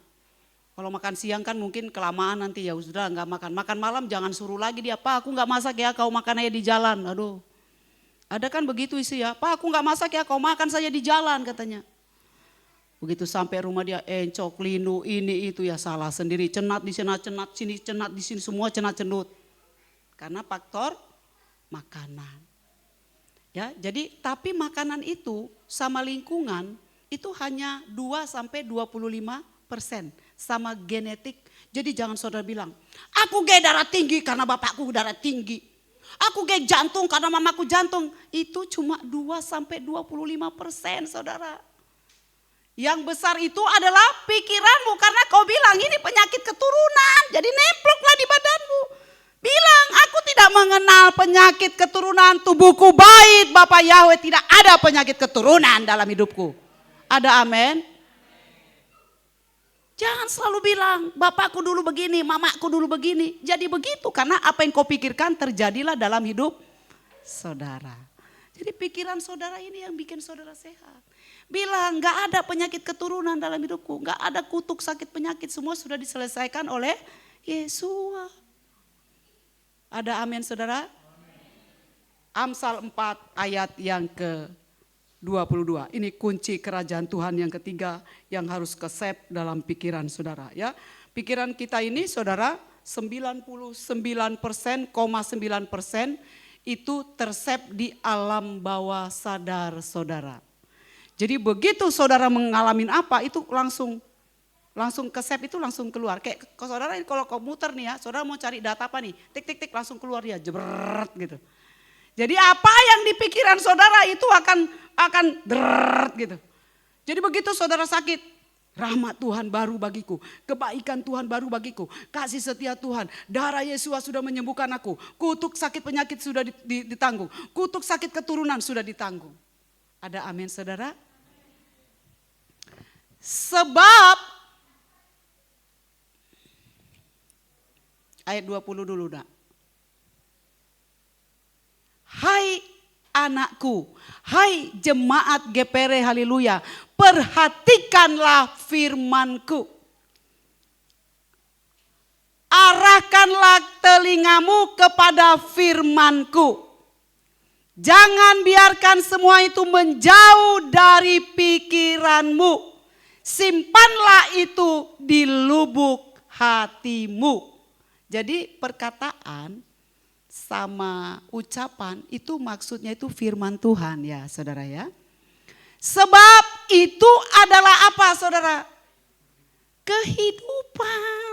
Kalau makan siang kan mungkin kelamaan nanti ya sudah nggak makan. Makan malam jangan suruh lagi dia, Pak aku nggak masak ya, kau makan aja di jalan. Aduh. Ada kan begitu istri ya, Pak aku gak masak ya, kau makan saja di jalan katanya. Begitu sampai rumah dia encok, linu, ini itu ya salah sendiri. Cenat di sana, cenat di sini, semua cenat-cenut. Karena faktor makanan. Ya, jadi tapi makanan itu sama lingkungan itu hanya 2-25% sama genetik. Jadi jangan saudara bilang, aku darah tinggi karena bapakku darah tinggi. Aku jantung karena mamaku jantung. Itu cuma 2-25% saudara. Yang besar itu adalah pikiranmu karena kau bilang ini penyakit keturunan. Jadi nemploklah di badanmu. Bilang aku tidak mengenal penyakit keturunan, tubuhku baik. Bapak Yahweh tidak ada penyakit keturunan dalam hidupku. Ada amin? Jangan selalu bilang, bapakku dulu begini, mamaku dulu begini. Jadi begitu, karena apa yang kau pikirkan terjadilah dalam hidup saudara. Jadi pikiran saudara ini yang bikin saudara sehat. Bilang, gak ada penyakit keturunan dalam hidupku. Gak ada kutuk sakit penyakit, semua sudah diselesaikan oleh Yesus. Ada amin saudara? Amsal 4 ayat yang ke-22. Ini kunci kerajaan Tuhan yang ketiga yang harus kesep dalam pikiran saudara ya. Pikiran kita ini saudara 99,9% itu tersep di alam bawah sadar saudara. Jadi begitu saudara mengalami apa itu langsung Langsung ke save itu langsung keluar. Kayak ke saudara kalau komputer nih ya, saudara mau cari data apa nih, tik tik tik langsung keluar dia, jebret gitu. Jadi apa yang di pikiran saudara itu akan deret gitu. Jadi begitu saudara sakit, rahmat Tuhan baru bagiku, kebaikan Tuhan baru bagiku, kasih setia Tuhan, darah Yesus sudah menyembuhkan aku, kutuk sakit penyakit sudah ditanggung, kutuk sakit keturunan sudah ditanggung. Ada amin saudara? Sebab, ayat 20 dulu nak. Hai anakku, hai jemaat GPR haleluya, perhatikanlah firmanku. Arahkanlah telingamu kepada firmanku. Jangan biarkan semua itu menjauh dari pikiranmu. Simpanlah itu di lubuk hatimu. Jadi perkataan sama ucapan itu maksudnya itu firman Tuhan ya saudara ya. Sebab itu adalah apa saudara? Kehidupan.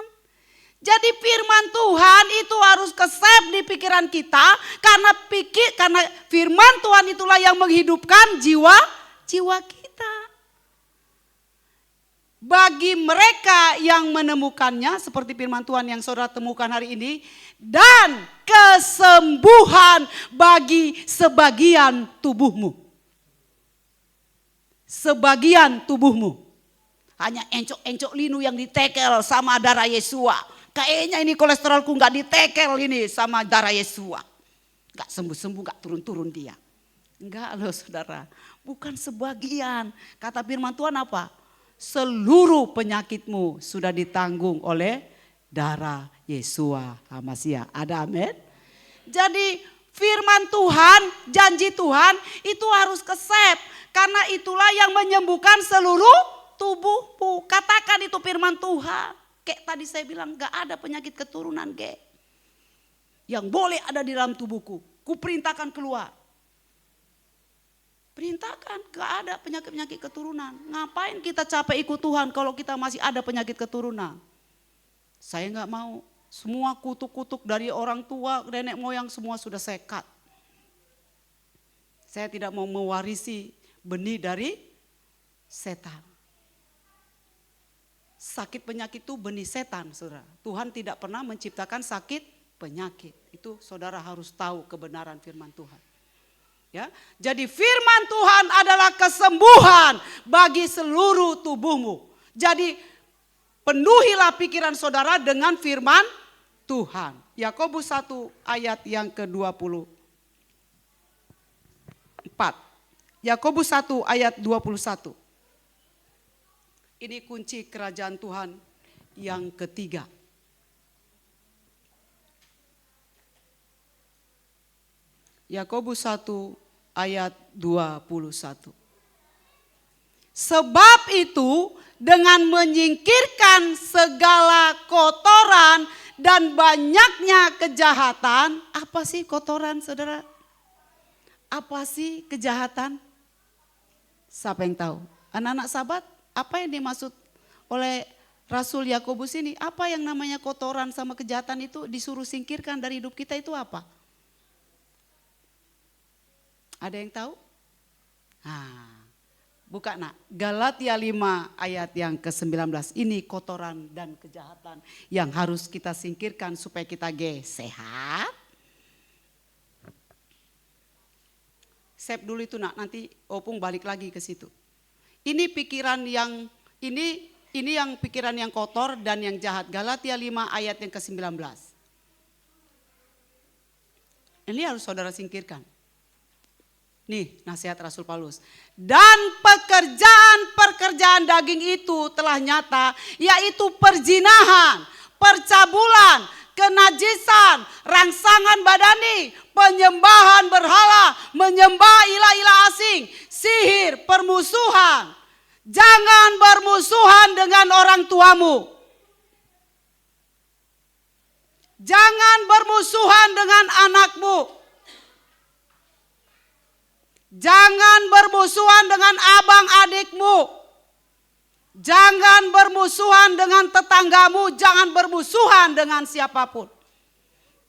Jadi firman Tuhan itu harus kesep di pikiran kita karena firman Tuhan itulah yang menghidupkan jiwa kita. Bagi mereka yang menemukannya seperti firman Tuhan yang saudara temukan hari ini, dan kesembuhan bagi sebagian tubuhmu. Sebagian tubuhmu. Hanya encok-encok linu yang ditekel sama darah Yesua. Kayaknya ini kolesterolku gak ditekel ini sama darah Yesua. Gak sembuh-sembuh, gak turun-turun dia. Enggak loh saudara, bukan sebagian. Kata firman Tuhan apa? Seluruh penyakitmu sudah ditanggung oleh darah Yesua HaMashiach. Ada amin? Jadi firman Tuhan, janji Tuhan itu harus kesep. Karena itulah yang menyembuhkan seluruh tubuhmu. Katakan itu firman Tuhan. Kayak tadi saya bilang gak ada penyakit keturunan yang boleh ada di dalam tubuhku. Kuperintahkan keluar. Perintahkan, gak ada penyakit-penyakit keturunan. Ngapain kita capek ikut Tuhan kalau kita masih ada penyakit keturunan? Saya gak mau. Semua kutuk-kutuk dari orang tua, nenek moyang semua sudah saya cut. Saya tidak mau mewarisi benih dari setan. Sakit penyakit itu benih setan saudara. Tuhan tidak pernah menciptakan sakit penyakit. Itu saudara harus tahu kebenaran firman Tuhan. Ya, jadi firman Tuhan adalah kesembuhan bagi seluruh tubuhmu. Jadi penuhilah pikiran saudara dengan firman Tuhan. Yakobus 1 ayat yang ke-24. Yakobus 1 ayat 21. Ini kunci kerajaan Tuhan yang ketiga. Yakobus 1 ayat 21. Sebab itu dengan menyingkirkan segala kotoran dan banyaknya kejahatan. Apa sih kotoran saudara? Apa sih kejahatan? Siapa yang tahu? Anak-anak sahabat, apa yang dimaksud oleh Rasul Yakobus ini? Apa yang namanya kotoran sama kejahatan itu disuruh singkirkan dari hidup kita itu apa? Ada yang tahu? Buka nak, Galatia 5 ayat yang ke-19. Ini kotoran dan kejahatan yang harus kita singkirkan supaya kita sehat. Save dulu itu nak, nanti Opung balik lagi ke situ. Ini pikiran yang ini yang pikiran yang kotor dan yang jahat. Galatia 5 ayat yang ke-19. Ini harus saudara singkirkan. Nih nasihat Rasul Paulus. Dan pekerjaan daging itu telah nyata, yaitu perzinahan, percabulan, kenajisan, rangsangan badani, penyembahan berhala, menyembah ilah-ilah asing, sihir, permusuhan. Jangan bermusuhan dengan orang tuamu. Jangan bermusuhan dengan anakmu. Jangan bermusuhan dengan abang adikmu. Jangan bermusuhan dengan tetanggamu, jangan bermusuhan dengan siapapun.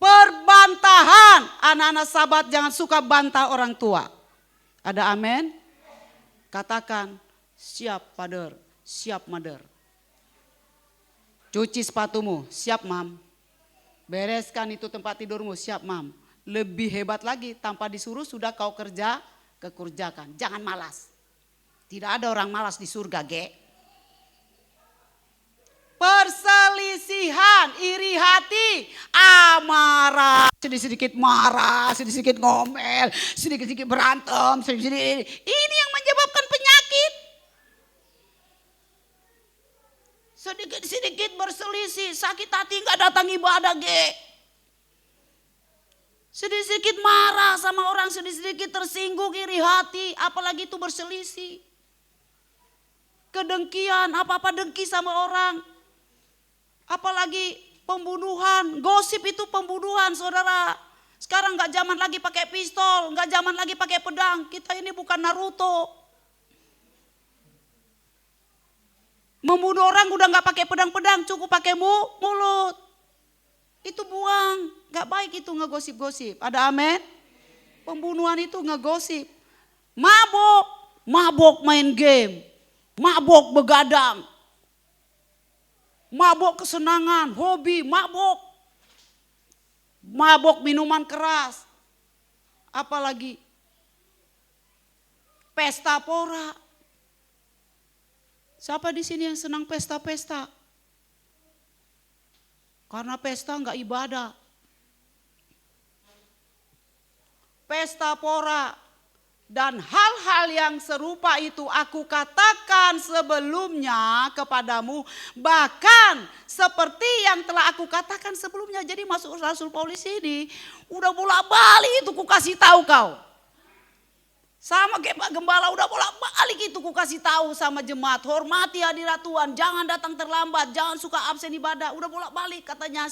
Perbantahan, anak-anak sahabat jangan suka bantah orang tua. Ada amin? Katakan, siap father, siap mother. Cuci sepatumu, siap mam. Bereskan itu tempat tidurmu, siap mam. Lebih hebat lagi, tanpa disuruh sudah kau kerjakan. Jangan malas. Tidak ada orang malas di surga, ge. Perselisihan, iri hati, amarah, sedikit-sedikit marah, sedikit-sedikit ngomel, sedikit-sedikit berantem, sedikit-sedikit ini yang menyebabkan penyakit. Sedikit-sedikit berselisih, sakit hati nggak datang ibadah, ge. Sedikit-sedikit marah sama orang, sedikit-sedikit tersinggung, iri hati, apalagi itu berselisih. Kedengkian, apa-apa dengki sama orang. Apalagi pembunuhan, gosip itu pembunuhan saudara. Sekarang gak zaman lagi pakai pistol, gak zaman lagi pakai pedang. Kita ini bukan Naruto. Membunuh orang udah gak pakai pedang-pedang, cukup pakai mulut. Itu buang, gak baik itu ngegosip-gosip. Ada amin? Pembunuhan itu ngegosip. Mabok main game, mabok begadang. Mabok kesenangan, hobi, mabok minuman keras, apalagi pesta pora. Siapa di sini yang senang pesta-pesta? Karena pesta enggak ibadah. Pesta pora. Dan hal-hal yang serupa itu aku katakan sebelumnya kepadamu. Bahkan seperti yang telah aku katakan sebelumnya. Jadi masuk Rasul Paulus ini udah bolak-balik itu ku kasih tahu kau. Sama kayak Pak Gembala udah bolak-balik itu ku kasih tahu sama jemaat. Hormati hadirat Tuhan, jangan datang terlambat, jangan suka absen ibadah. Udah bolak-balik katanya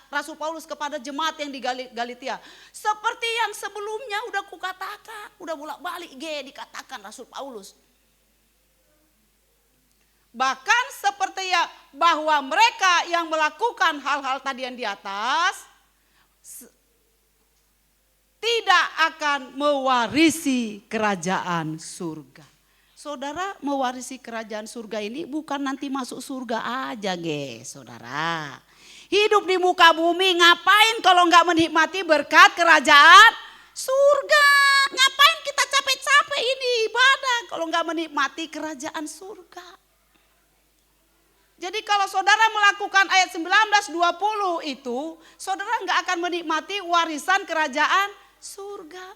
Rasul Paulus kepada jemaat yang di Galatia. Seperti yang sebelumnya udah kukatakan, udah bolak-balik dikatakan Rasul Paulus. Bahkan seperti ya bahwa mereka yang melakukan hal-hal tadi yang di atas tidak akan mewarisi kerajaan surga. Saudara, mewarisi kerajaan surga ini bukan nanti masuk surga aja, saudara. Hidup di muka bumi ngapain kalau nggak menikmati berkat kerajaan surga? Ngapain kita capek-capek ini ibadah kalau nggak menikmati kerajaan surga? Jadi kalau saudara melakukan ayat 19-20 itu, saudara nggak akan menikmati warisan kerajaan surga.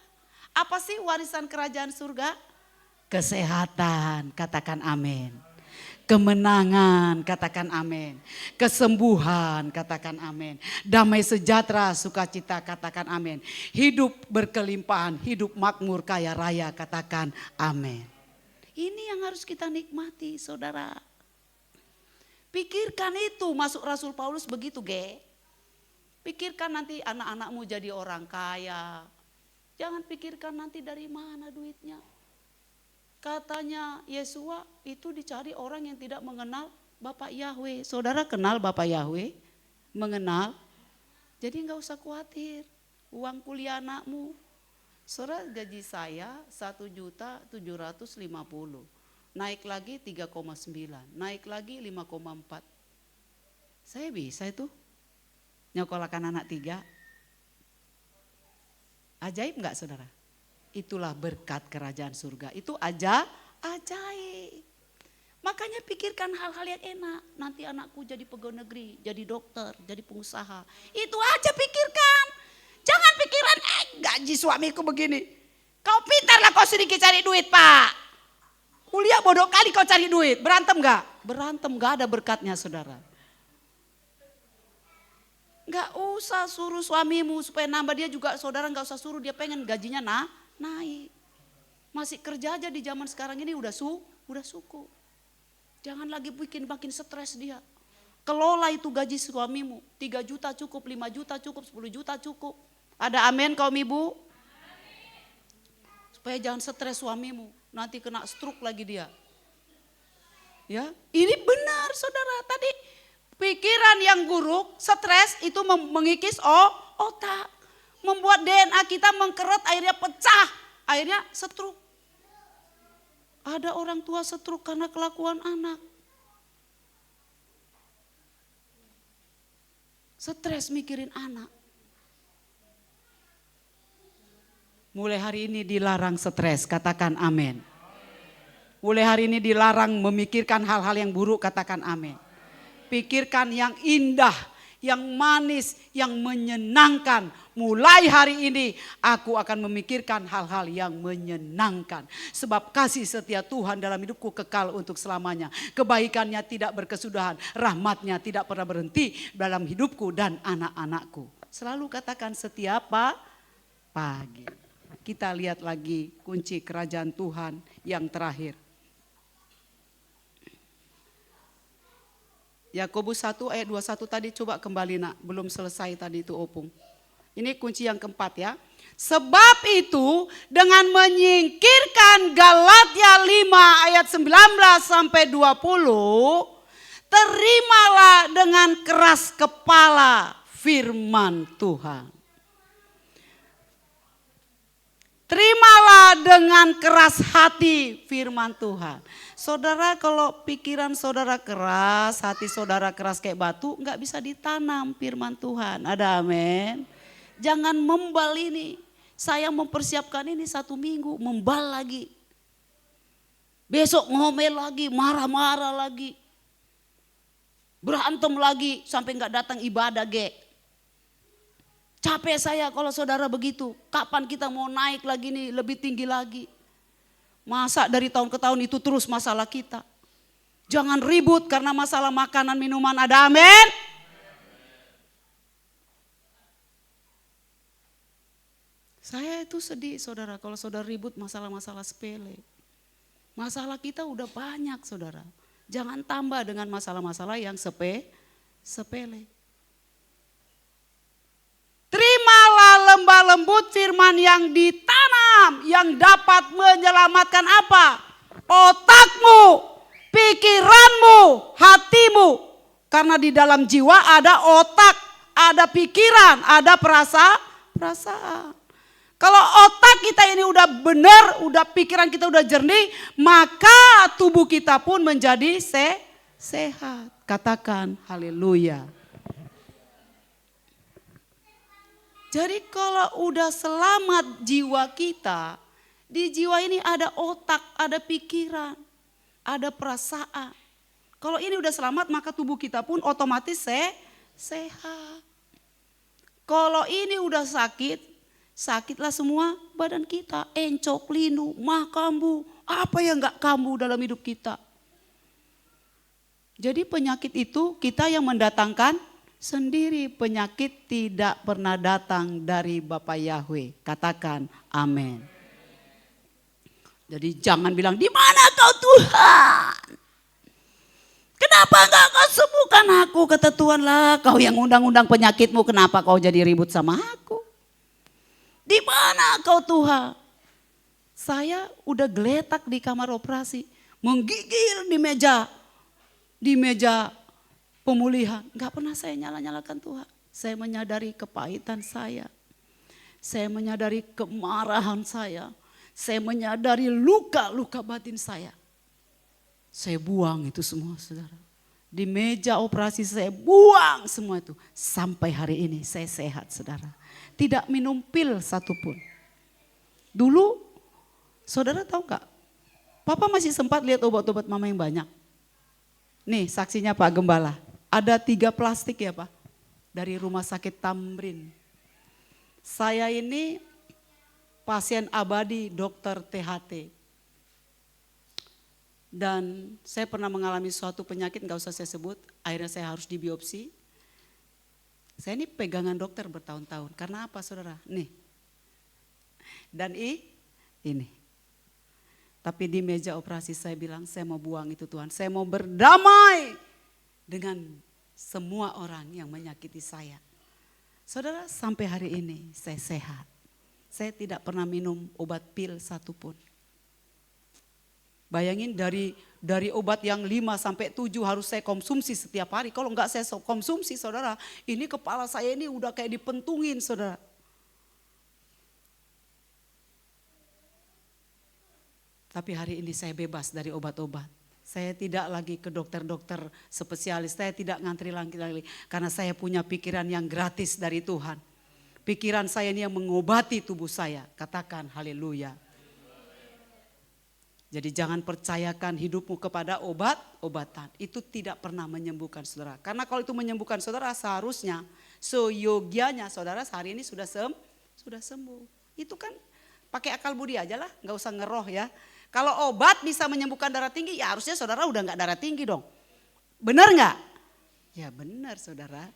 Apa sih warisan kerajaan surga? Kesehatan, katakan amin. Kemenangan, katakan amin. Kesembuhan, katakan amin. Damai sejahtera, sukacita, katakan amin. Hidup berkelimpahan, hidup makmur, kaya raya, katakan amin. Ini yang harus kita nikmati, saudara. Pikirkan itu, masuk Rasul Paulus begitu, Pikirkan nanti anak-anakmu jadi orang kaya. Jangan pikirkan nanti dari mana duitnya. Katanya Yesua itu dicari orang yang tidak mengenal Bapak Yahweh. Saudara kenal Bapak Yahweh? Mengenal? Jadi enggak usah khawatir. Uang kuliah anakmu. Saudara, gaji saya 1.750.000. Naik lagi 3,9. Naik lagi 5,4. Saya bisa itu. Nyokolahkan anak 3. Ajaib enggak saudara? Itulah berkat kerajaan surga. Itu ajaib. Makanya pikirkan hal-hal yang enak. Nanti anakku jadi pegawai negeri, jadi dokter, jadi pengusaha. Itu aja pikirkan. Jangan pikiran gaji suamiku begini. Kau pintarlah kau sedikit cari duit, Pak. Kuliah bodoh kali kau cari duit. Berantem enggak? Berantem, enggak ada berkatnya saudara. Enggak usah suruh suamimu supaya nambah, dia juga saudara enggak usah suruh, dia pengen gajinya naik. Masih kerja aja di zaman sekarang ini udah suku. Jangan lagi bikin makin stres dia. Kelola itu gaji suamimu. 3 juta cukup, 5 juta cukup, 10 juta cukup. Ada amin kaum ibu? Supaya jangan stres suamimu. Nanti kena stroke lagi dia. Ya, ini benar saudara. Tadi pikiran yang buruk, stres itu mengikis otak. Membuat DNA kita mengkeret, akhirnya pecah. Akhirnya stroke. Ada orang tua stroke karena kelakuan anak. Stres mikirin anak. Mulai hari ini dilarang stres, katakan amin. Mulai hari ini dilarang memikirkan hal-hal yang buruk, katakan amin. Pikirkan yang indah, yang manis, yang menyenangkan. Mulai hari ini aku akan memikirkan hal-hal yang menyenangkan. Sebab kasih setia Tuhan dalam hidupku kekal untuk selamanya. Kebaikannya tidak berkesudahan, rahmatnya tidak pernah berhenti dalam hidupku dan anak-anakku. Selalu katakan setiap pagi. Kita lihat lagi kunci kerajaan Tuhan yang terakhir. Yakobus 1 ayat 21 tadi, coba kembali nak, belum selesai tadi itu Opung. Ini kunci yang keempat ya. Sebab itu dengan menyingkirkan Galatia 5 ayat 19 sampai 20, terimalah dengan keras kepala firman Tuhan. Terimalah dengan keras hati firman Tuhan. Saudara, kalau pikiran saudara keras, hati saudara keras kayak batu, enggak bisa ditanam firman Tuhan. Ada amin. Jangan membal ini. Saya mempersiapkan ini 1 minggu, membal lagi. Besok ngomel lagi, marah-marah lagi. Berantem lagi sampai enggak datang ibadah ge. Capek saya kalau saudara begitu. Kapan kita mau naik lagi nih, lebih tinggi lagi. Masa dari tahun ke tahun itu terus masalah kita. Jangan ribut karena masalah makanan minuman, ada amin. Saya itu sedih saudara kalau saudara ribut masalah-masalah sepele. Masalah kita udah banyak saudara. Jangan tambah dengan masalah-masalah yang sepele. Terimalah lembah lembut firman yang ditanam, yang dapat menyelamatkan apa? Otakmu, pikiranmu, hatimu. Karena di dalam jiwa ada otak, ada pikiran, ada perasaan. Kalau otak kita ini udah benar, udah pikiran kita udah jernih, maka tubuh kita pun menjadi sehat. Katakan haleluya. Jadi kalau udah selamat jiwa kita, di jiwa ini ada otak, ada pikiran, ada perasaan. Kalau ini udah selamat maka tubuh kita pun otomatis sehat. Kalau ini udah sakit, sakitlah semua badan kita. Encok, linu, mah kambuh, apa yang gak kambuh dalam hidup kita. Jadi penyakit itu kita yang mendatangkan sendiri. Penyakit tidak pernah datang dari Bapa Yahweh. Katakan amin. Jadi jangan bilang, di mana kau Tuhan? Kenapa enggak kau sembuhkan aku? Kata Tuhan, lah kau yang undang-undang penyakitmu, kenapa kau jadi ribut sama aku? Di mana kau Tuhan? Saya udah geletak di kamar operasi, menggigil di meja pemulihan. Enggak pernah saya nyala-nyalakan Tuhan. Saya menyadari kepahitan saya. Saya menyadari kemarahan saya. Saya menyadari luka-luka batin saya. Saya buang itu semua saudara. Di meja operasi saya buang semua itu. Sampai hari ini saya sehat saudara. Tidak minum pil satupun. Dulu saudara tahu gak? Papa masih sempat lihat obat-obat mama yang banyak. Nih saksinya Pak Gembala. Ada 3 plastik ya Pak. Dari rumah sakit Tamrin. Saya ini pasien abadi dokter THT. Dan saya pernah mengalami suatu penyakit, gak usah saya sebut. Akhirnya saya harus dibiopsi. Saya ini pegangan dokter bertahun-tahun. Karena apa saudara? Nih. Dan ini. Tapi di meja operasi saya bilang, saya mau buang itu Tuhan. Saya mau berdamai dengan semua orang yang menyakiti saya. Saudara, sampai hari ini saya sehat. Saya tidak pernah minum obat pil satupun. Bayangin dari Dari obat yang 5 sampai 7 harus saya konsumsi setiap hari. Kalau enggak saya konsumsi saudara, ini kepala saya ini udah kayak dipentungin saudara. Tapi hari ini saya bebas dari obat-obat. Saya tidak lagi ke dokter-dokter spesialis, saya tidak ngantri lagi. Karena saya punya pikiran yang gratis dari Tuhan. Pikiran saya ini yang mengobati tubuh saya. Katakan haleluya. Jadi jangan percayakan hidupmu kepada obat-obatan. Itu tidak pernah menyembuhkan saudara. Karena kalau itu menyembuhkan saudara seharusnya, seyogianya saudara sehari ini sudah sembuh. Itu kan pakai akal budi aja lah, gak usah ngeroh ya. Kalau obat bisa menyembuhkan darah tinggi, ya harusnya saudara udah gak darah tinggi dong. Benar gak? Ya benar saudara.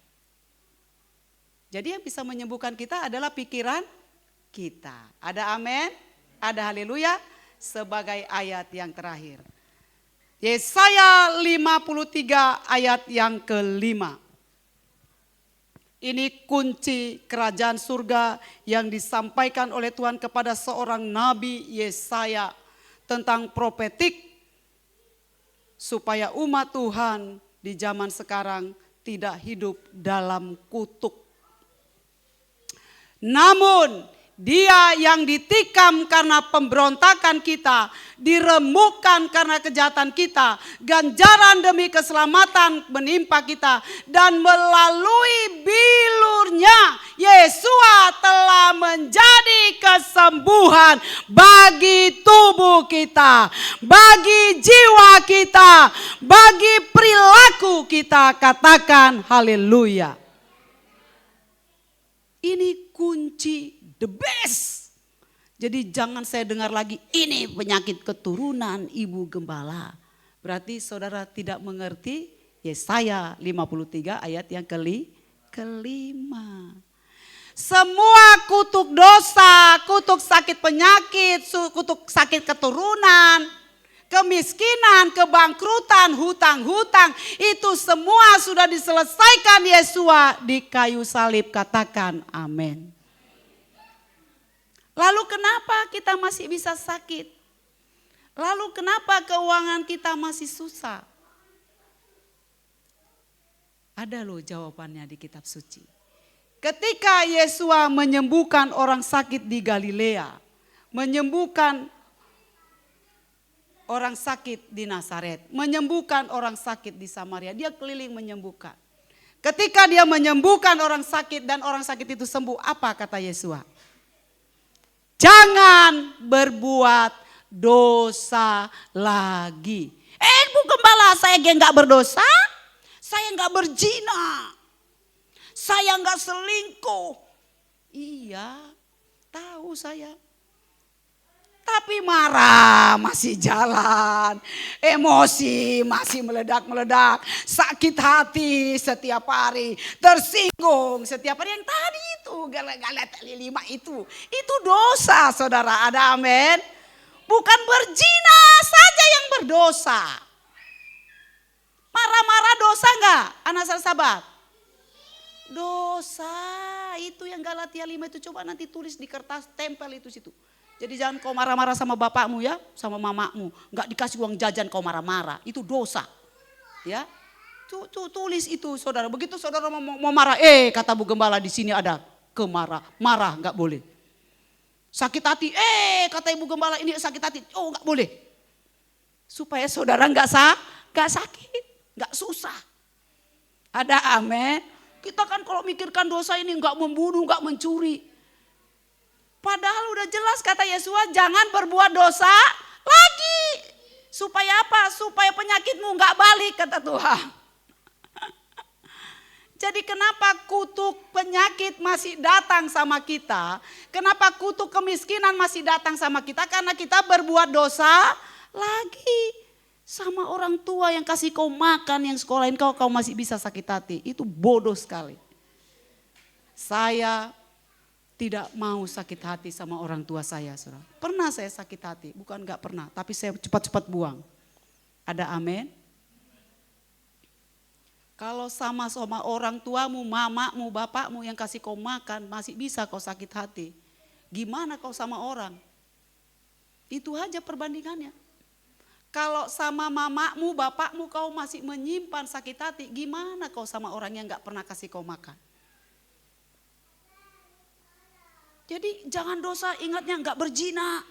Jadi yang bisa menyembuhkan kita adalah pikiran kita. Ada amin? Ada haleluya? Sebagai ayat yang terakhir. Yesaya 53 ayat yang kelima. Ini kunci kerajaan surga yang disampaikan oleh Tuhan kepada seorang nabi Yesaya tentang profetik supaya umat Tuhan di zaman sekarang tidak hidup dalam kutuk. Namun dia yang ditikam karena pemberontakan kita, diremukkan karena kejahatan kita, ganjaran demi keselamatan menimpa kita, dan melalui bilurnya Yesua telah menjadi kesembuhan bagi tubuh kita, bagi jiwa kita, bagi perilaku kita. Katakan haleluya. Ini kunci the best. Jadi jangan saya dengar lagi ini penyakit keturunan ibu gembala. Berarti saudara tidak mengerti Yesaya 53 ayat yang kelima. Semua kutuk dosa, kutuk sakit penyakit, kutuk sakit keturunan, kemiskinan, kebangkrutan, hutang-hutang, itu semua sudah diselesaikan Yesua di kayu salib. Katakan amin. Lalu kenapa kita masih bisa sakit? Lalu kenapa keuangan kita masih susah? Ada loh jawabannya di kitab suci. Ketika Yesua menyembuhkan orang sakit di Galilea, menyembuhkan orang sakit di Nazaret, menyembuhkan orang sakit di Samaria, dia keliling menyembuhkan. Ketika dia menyembuhkan orang sakit dan orang sakit itu sembuh, apa kata Yesua? Jangan berbuat dosa lagi. Bu gembala, saya enggak berdosa, saya enggak berzina, saya enggak selingkuh. Iya, tahu saya. Tapi marah masih jalan, emosi masih meledak-meledak, sakit hati setiap hari, tersinggung setiap hari. Yang tadi itu galat 5 itu dosa saudara, ada amin. Bukan berzina saja yang berdosa. Marah-marah dosa enggak anak sahabat? Dosa itu yang Galatia 5 itu, coba nanti tulis di kertas, tempel itu situ. Jadi jangan kau marah-marah sama bapakmu ya, sama mamamu. Enggak dikasih uang jajan kau marah-marah, itu dosa. Ya, tulis itu saudara. Begitu saudara mau marah, kata Bu Gembala di sini ada marah enggak boleh. Sakit hati, kata Ibu Gembala ini sakit hati, enggak boleh. Supaya saudara enggak sakit, enggak susah. Ada amin. Kita kan kalau mikirkan dosa ini enggak membunuh, enggak mencuri. Padahal udah jelas kata Yesua, jangan berbuat dosa lagi. Supaya apa? Supaya penyakitmu enggak balik kata Tuhan. Jadi kenapa kutuk penyakit masih datang sama kita? Kenapa kutuk kemiskinan masih datang sama kita? Karena kita berbuat dosa lagi. Sama orang tua yang kasih kau makan, yang sekolahin kau masih bisa sakit hati. Itu bodoh sekali. Saya tidak mau sakit hati sama orang tua saya, saudara. Pernah saya sakit hati, bukan enggak pernah, tapi saya cepat-cepat buang. Ada amin? Kalau sama orang tuamu, mamamu, bapakmu yang kasih kau makan, masih bisa kau sakit hati. Gimana kau sama orang? Itu aja perbandingannya. Kalau sama mamamu, bapakmu kau masih menyimpan sakit hati, gimana kau sama orang yang gak pernah kasih kau makan? Jadi jangan dosa, ingatnya gak berzina.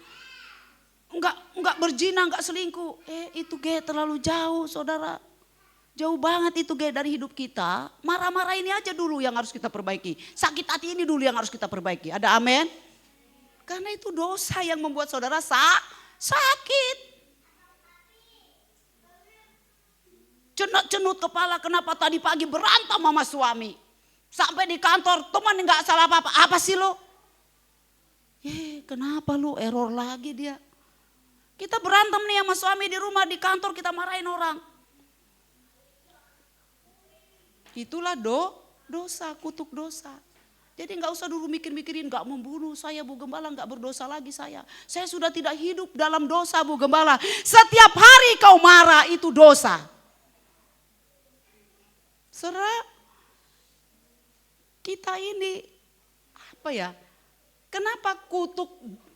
Enggak berzina, enggak selingkuh. Itu terlalu jauh, saudara. Jauh banget itu dari hidup kita. Marah-marah ini aja dulu yang harus kita perbaiki. Sakit hati ini dulu yang harus kita perbaiki. Ada amin? Karena itu dosa yang membuat saudara sakit. Cenut-cenut kepala, kenapa tadi pagi berantem sama suami. Sampai di kantor, teman enggak salah apa-apa. Apa sih lo? Kenapa lu? Error lagi dia. Kita berantem nih sama suami di rumah, di kantor kita marahin orang. Itulah dosa, kutuk dosa. Jadi nggak usah dulu mikir-mikirin nggak membunuh saya Bu Gembala, nggak berdosa lagi saya. Saya sudah tidak hidup dalam dosa Bu Gembala. Setiap hari kau marah itu dosa. Saudara, kita ini apa ya? Kenapa kutuk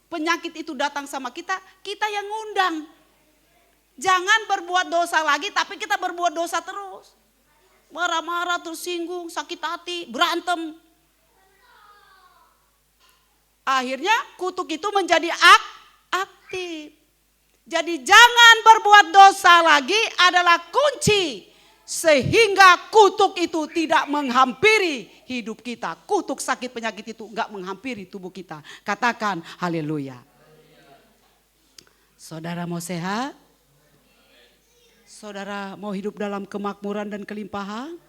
penyakit itu datang sama kita? Kita yang ngundang. Jangan berbuat dosa lagi tapi kita berbuat dosa terus. Marah-marah, tersinggung, sakit hati, berantem. Akhirnya kutuk itu menjadi aktif. Jadi jangan berbuat dosa lagi adalah kunci. Sehingga kutuk itu tidak menghampiri hidup kita. Kutuk sakit penyakit itu enggak menghampiri tubuh kita. Katakan haleluya. Saudara mau sehat? Saudara mau hidup dalam kemakmuran dan kelimpahan?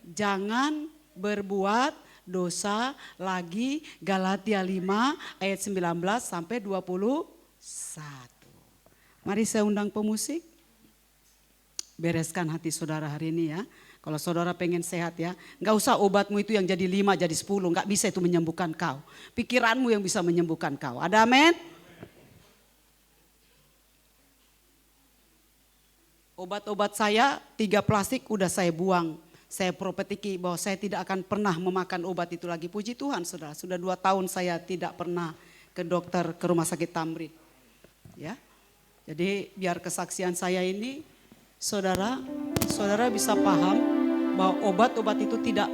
Jangan berbuat dosa lagi. Galatia 5 ayat 19 sampai 21. Mari saya undang pemusik. Bereskan hati saudara hari ini ya. Kalau saudara pengen sehat ya, nggak usah obatmu itu yang jadi 5 jadi 10, nggak bisa itu menyembuhkan kau. Pikiranmu yang bisa menyembuhkan kau. Ada amin? Obat-obat saya 3 plastik udah saya buang. Saya propetiki bahwa saya tidak akan pernah memakan obat itu lagi. Puji Tuhan saudara, sudah 2 tahun saya tidak pernah ke dokter, ke rumah sakit Tamrin. Ya, jadi biar kesaksian saya ini saudara bisa paham bahwa obat-obat itu tidak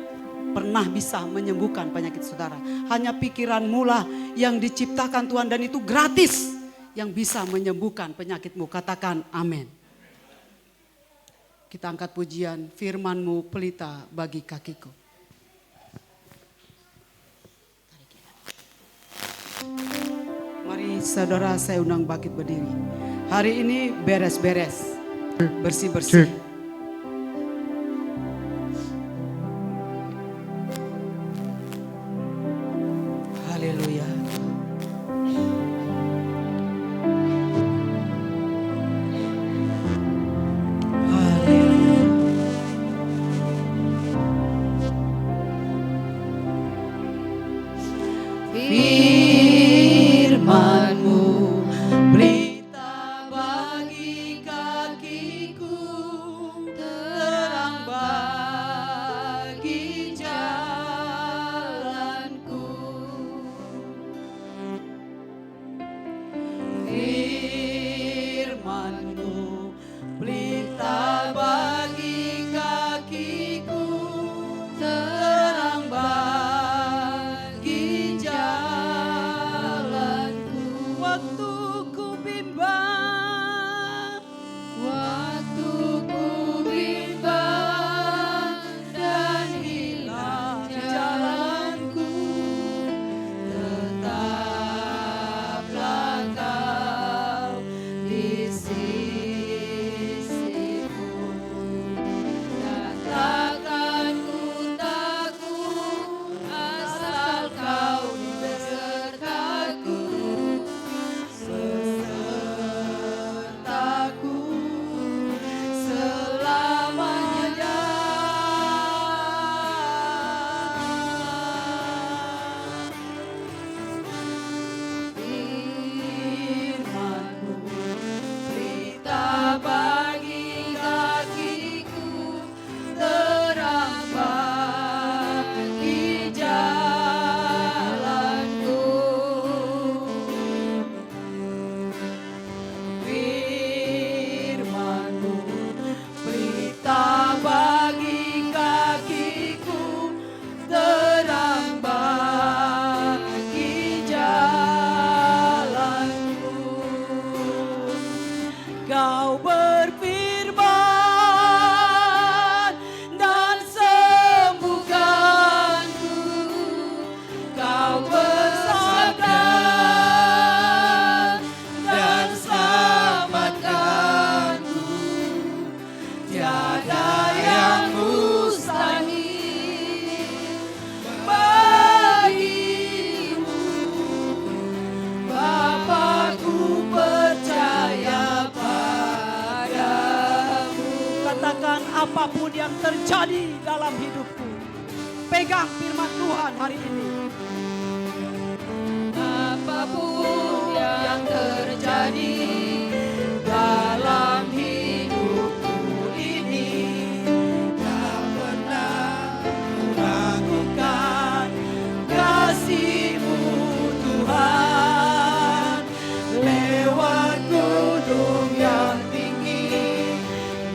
pernah bisa menyembuhkan penyakit saudara. Hanya pikiranmu lah yang diciptakan Tuhan dan itu gratis yang bisa menyembuhkan penyakitmu. Katakan amin. Kita angkat pujian, firman-Mu pelita bagi kakiku. Mari saudara saya undang bangkit berdiri. Hari ini beres-beres. Bersih-bersih. Haleluya. Firman-Mu berita bagi kakiku, terang bagi jalanku. Firman-Mu berita bagi kakiku, terang bagi jalanku. terjadi dalam hidupku. Pegang firman Tuhan hari ini. Apapun yang terjadi dalam hidupku ini, tak pernah Ragukan kasih-Mu Tuhan, lewat gunung yang tinggi,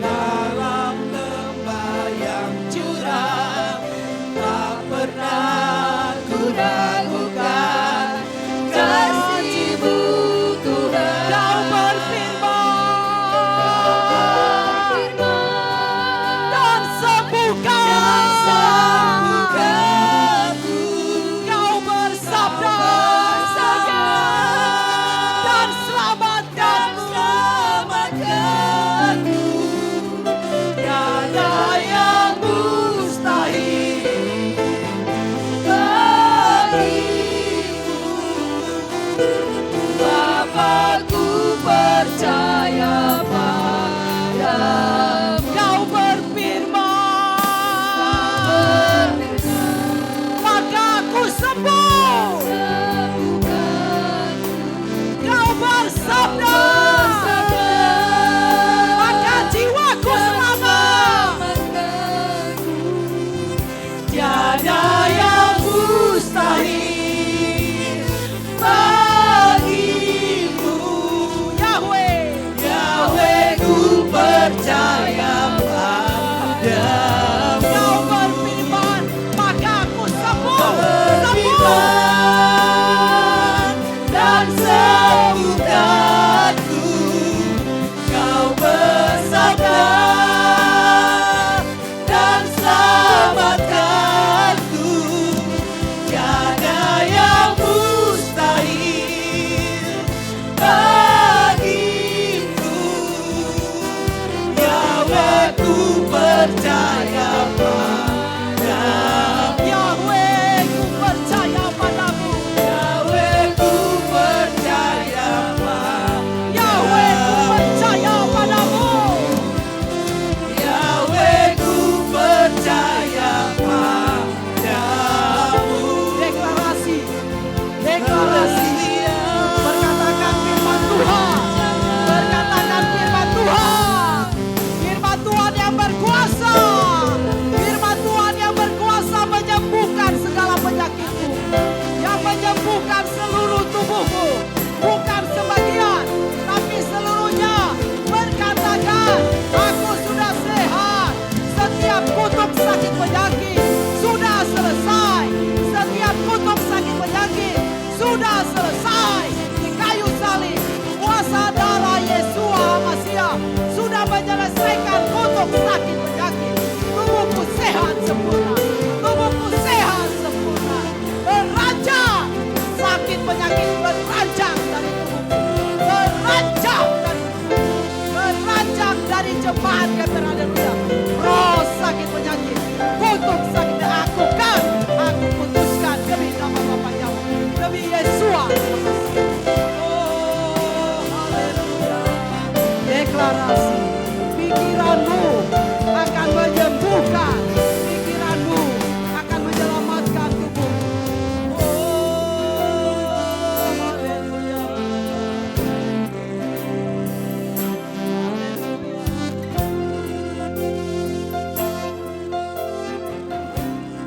dalam lembah yang curam, tak pernah ku ragukan kasih-Mu Tuhan. Kau berfirman dan sembuhkan. Kau bersabda dan selamatkanku. Tiada yang mustahil bagimu. Bapakku percaya padamu. Kau berfirman, maka aku sembuh. Kau bersabda, maka jiwaku selamat. Tiada yang mustahil bagimu. Yahweh, Yahweh, ku percaya padamu. Kau berfirman, maka aku sembuh. Dan sembuhkanku. Kau bersabda dan selamatkanku. Tiada yang mustahil bagimu. Yahweh, ku percaya padamu. Yahweh, ku percaya padamu. Yahweh, ku percaya padamu. Yahweh, ku percaya padamu. Yahweh, ku percaya padamu. Deklarasi, deklarasi. Berkatakan firman Tuhan. Berkatakan firman Tuhan. Firman Tuhan yang berkuasa. Firman Tuhan yang berkuasa menyembuhkan segala penyakitmu. Yang menyembuhkan seluruh tubuhmu. Bukan sebagian, tapi seluruhnya. Berkatakan, aku sudah sehat. Setiap kutuk sakit penyakit sudah selesai. Setiap kutuk sakit penyakit sudah selesai. Di kayu salib, kuasa darah Yesua Hamasiah sudah menyelesaikan kutuk sakit penyakit. Tubuhku sehat sempurna. Tubuhku sehat sempurna. Beranjak sakit penyakit, beranjak dari tubuhku. Beranjak dari tubuhku. Beranjak dari jemaat Geber Haleluya. Roh sakit penyakit, kutuk sakit, aku putuskan demi nama Bapa Yahweh, demi Yesua. Oh, haleluya. Deklarasi, pikiranmu akan menyembuhkan, pikiranmu akan menyelamatkan tubuhmu. Oh, haleluya.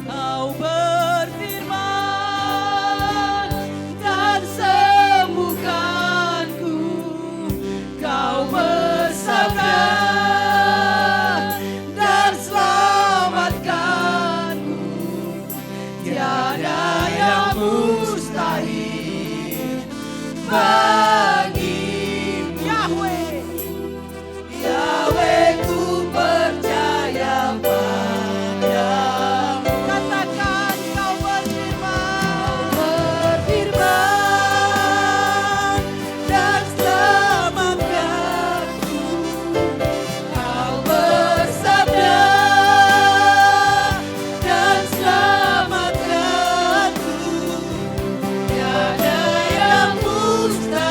Kau berfirman dan sembuhkanku. Kau bersabda dan selamatkanku. Tiada yang mustahil bagimu. Yahweh, Yahweh, ku percaya padamu. Katakan, kau berfirman dan selamatkanku. Kau bersabda dan selamatkanku. Tiada yang mustahil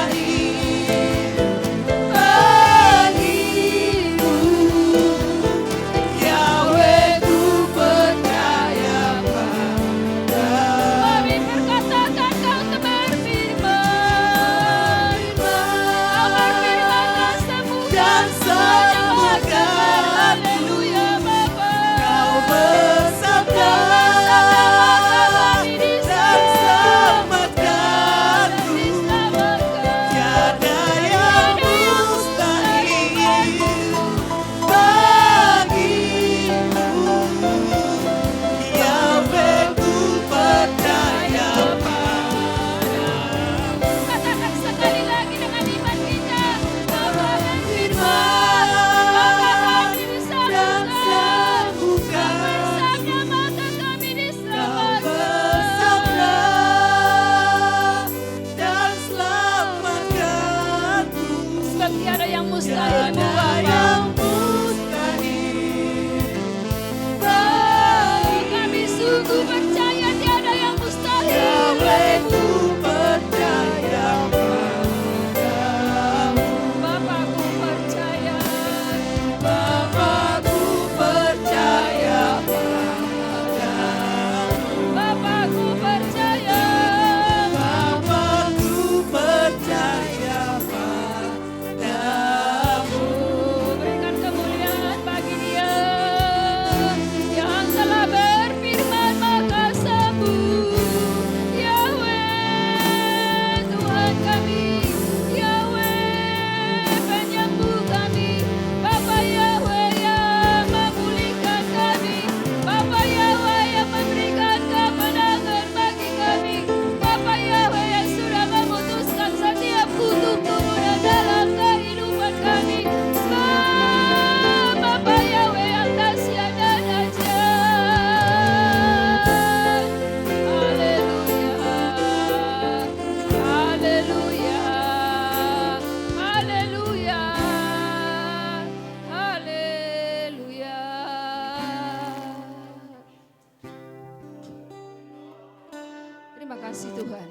kasih Tuhan.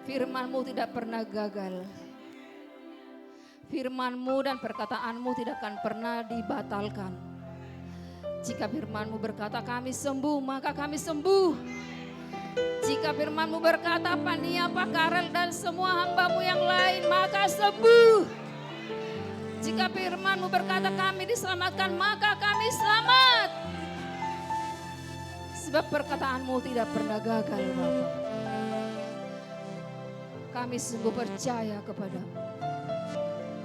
Firman-Mu tidak pernah gagal. Firman-Mu dan perkataan-Mu tidak akan pernah dibatalkan. Jika firman-Mu berkata kami sembuh, maka kami sembuh. Jika firman-Mu berkata Pania, Pak Karel dan semua hamba-Mu yang lain, maka sembuh. Jika firman-Mu berkata kami diselamatkan, maka kami selamat. Sebab perkataan-Mu tidak pernah gagal, Bapa. Kami sungguh percaya kepadamu.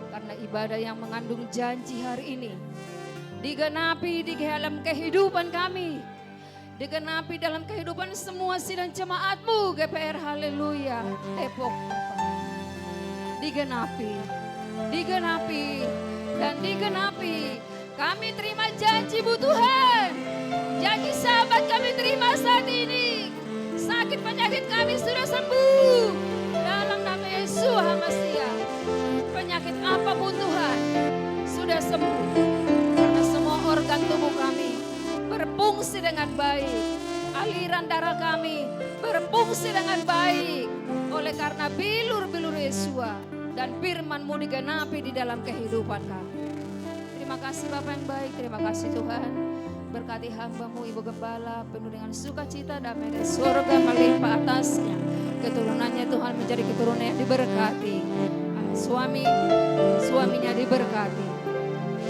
Karena ibadah yang mengandung janji hari ini digenapi di dalam kehidupan kami. Digenapi dalam kehidupan semua sidang jemaat-Mu GPR Haleluya Depok. Digenapi, digenapi, dan digenapi. Kami terima janji-Mu Tuhan. Janji sahabat kami terima saat ini. Sakit penyakit kami sudah sembuh. Dalam nama Yesus HaMasiah. Penyakit apapun Tuhan sudah sembuh. Karena semua organ tubuh kami berfungsi dengan baik. Aliran darah kami berfungsi dengan baik. Oleh karena bilur-bilur Yesua dan firman-Mu digenapi di dalam kehidupan kami. Terima kasih Bapa yang baik, terima kasih Tuhan. Berkati hamba-Mu Ibu Gembala penuh dengan sukacita, damai dan surga melimpah atasnya. Keturunannya Tuhan menjadi keturunan yang diberkati. Suaminya diberkati.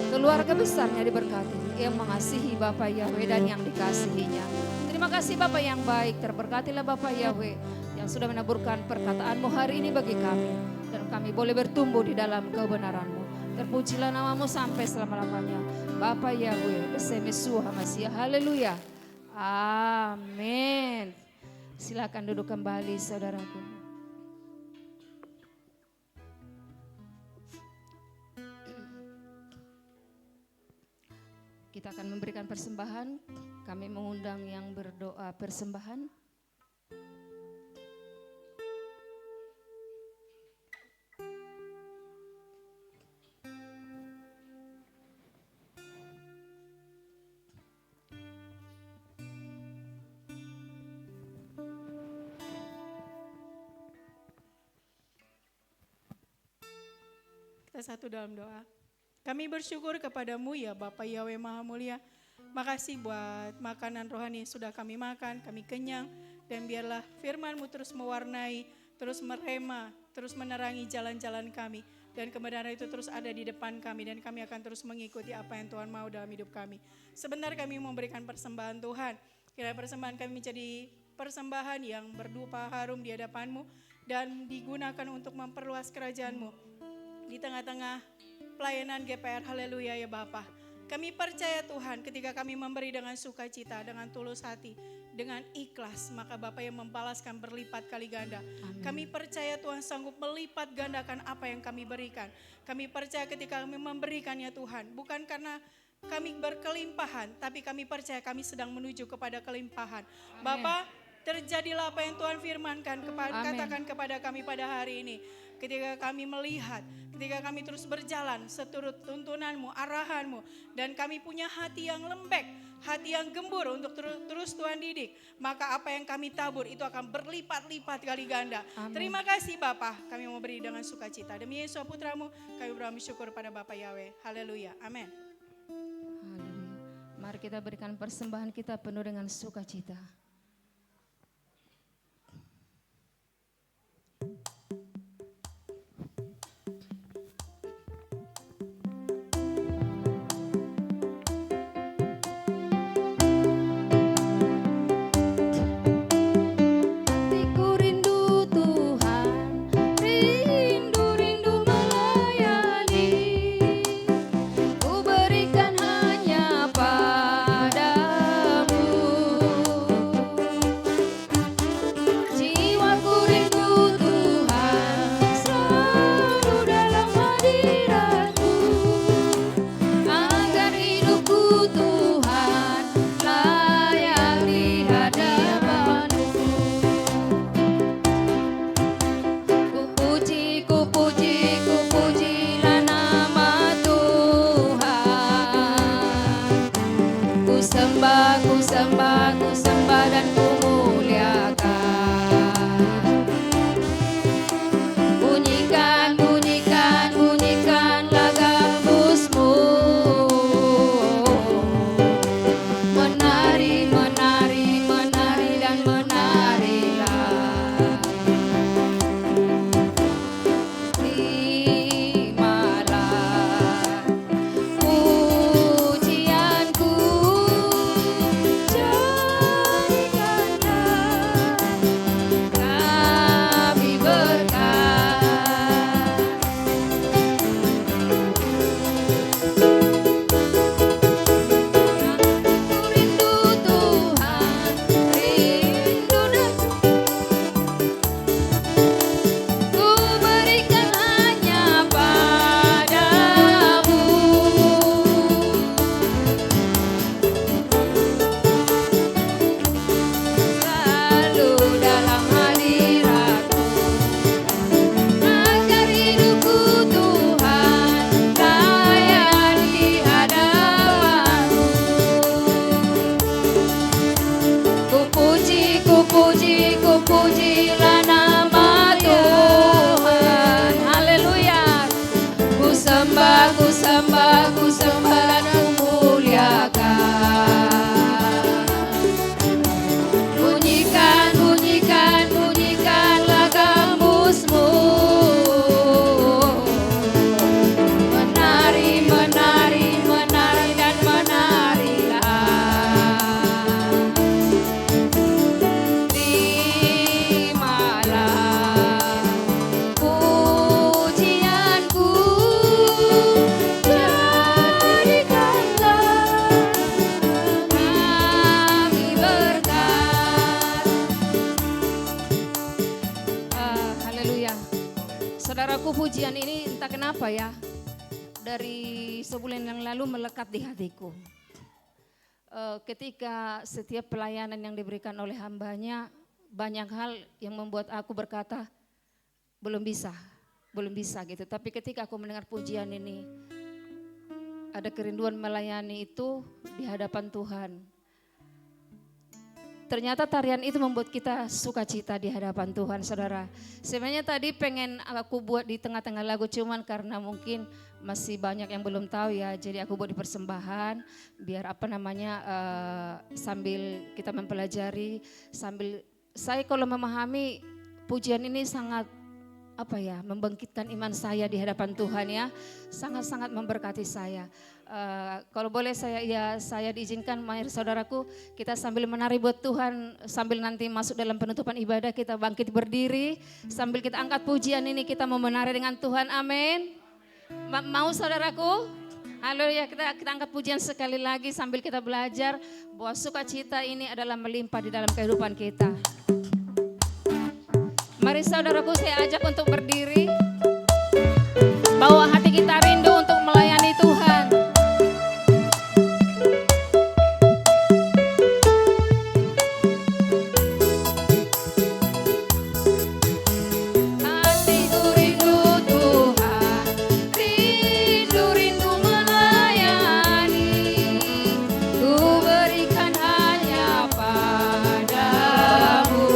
Keluarga besarnya diberkati. Yang mengasihi Bapa Yahweh dan yang dikasihinya. Terima kasih Bapa yang baik, terberkatilah Bapa Yahweh yang sudah menaburkan perkataan-Mu hari ini bagi kami. Dan kami boleh bertumbuh di dalam kebenaran-Mu. Terpujilah nama-Mu sampai selama-lamanya. Bapa Yahweh, Besem Yesus HaMasiah. Haleluya. Amin. Silakan duduk kembali saudaraku. Kita akan memberikan persembahan. Kami mengundang yang berdoa persembahan. Kita satu dalam doa. Kami bersyukur kepadamu ya Bapa Yahweh Maha Mulia. Makasih buat makanan rohani yang sudah kami makan, kami kenyang. Dan biarlah firman-Mu terus mewarnai, terus merema, terus menerangi jalan-jalan kami. Dan kebenaran itu terus ada di depan kami dan kami akan terus mengikuti apa yang Tuhan mau dalam hidup kami. Sebentar kami memberikan persembahan Tuhan. Kiranya persembahan kami menjadi persembahan yang berdupa harum di hadapan-Mu dan digunakan untuk memperluas kerajaan-Mu di tengah-tengah pelayanan GPR. Haleluya ya Bapa. Kami percaya Tuhan ketika kami memberi dengan sukacita, dengan tulus hati, dengan ikhlas, maka Bapa yang membalaskan berlipat kali ganda. Amin. Kami percaya Tuhan sanggup melipat gandakan apa yang kami berikan. Kami percaya ketika kami memberikannya Tuhan, bukan karena kami berkelimpahan, tapi kami percaya kami sedang menuju kepada kelimpahan. Bapa, terjadilah apa yang Tuhan firmankan, katakan kepada kami pada hari ini. Ketika kami melihat, ketika kami terus berjalan seturut tuntunan-Mu, arahan-Mu, dan kami punya hati yang lembek, hati yang gembur untuk terus Tuhan didik, maka apa yang kami tabur itu akan berlipat-lipat kali ganda. Amin. Terima kasih Bapa, kami mau beri dengan sukacita. Demi Yesus Putra-Mu, kami bersyukur pada Bapa Yahweh. Haleluya, amin. Haleluya. Mari kita berikan persembahan kita penuh dengan sukacita. Ku berikan hanya padamu. dalam hadirat-Mu. Agar hidupku Tuhan layak di hadapan-Mu. Ku pujilah nama Tuhan. Haleluya. Ku sembah dan ku muliakan. Bunyikanlah gambus-Mu. Menari dan menarilah. Terimalah pujianku, jadikanlah kami berkat. Haleluya. Saudaraku, pujian ini entah kenapa ya, dari sebulan yang lalu melekat di hatiku. Ketika setiap pelayanan yang diberikan oleh hambanya, banyak hal yang membuat aku berkata, belum bisa gitu. Tapi ketika aku mendengar pujian ini, ada kerinduan melayani itu di hadapan Tuhan. Ternyata tarian itu membuat kita sukacita di hadapan Tuhan, saudara. Sebenarnya tadi pengen aku buat di tengah-tengah lagu, cuman karena mungkin masih banyak yang belum tahu ya. Jadi aku buat di persembahan, biar sambil kita mempelajari, sambil saya kalau memahami pujian ini sangat membangkitkan iman saya di hadapan Tuhan ya. Sangat-sangat memberkati saya. Kalau boleh saya diizinkan, mari saudaraku, kita sambil menari buat Tuhan, sambil nanti masuk dalam penutupan ibadah kita bangkit berdiri, sambil kita angkat pujian ini, kita mau menari dengan Tuhan, amin. Mau saudaraku? Haleluya, kita angkat pujian sekali lagi sambil kita belajar bahwa sukacita ini adalah melimpah di dalam kehidupan kita. Mari saudaraku, saya ajak untuk berdiri, bawa hati kita rindu untuk melayani Tuhan. Hatiku rindu Tuhan, rindu melayani, ku berikan hanya padamu.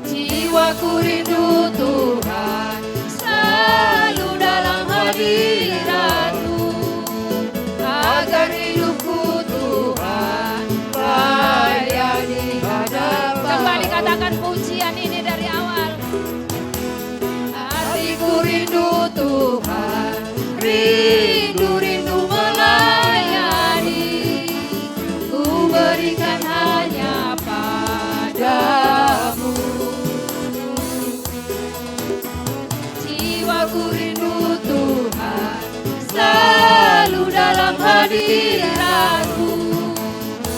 Jiwaku rindu Tuhan, selalu dalam hadirat-Mu. Agar hidupku Tuhan layak di hadapan-Mu. Kembali katakan pujian ini dari awal. Hatiku rindu Tuhan, rindu melayani, ku berikan hanya padamu. Jiwaku rindu Tuhan, selalu dalam hadirat-Mu.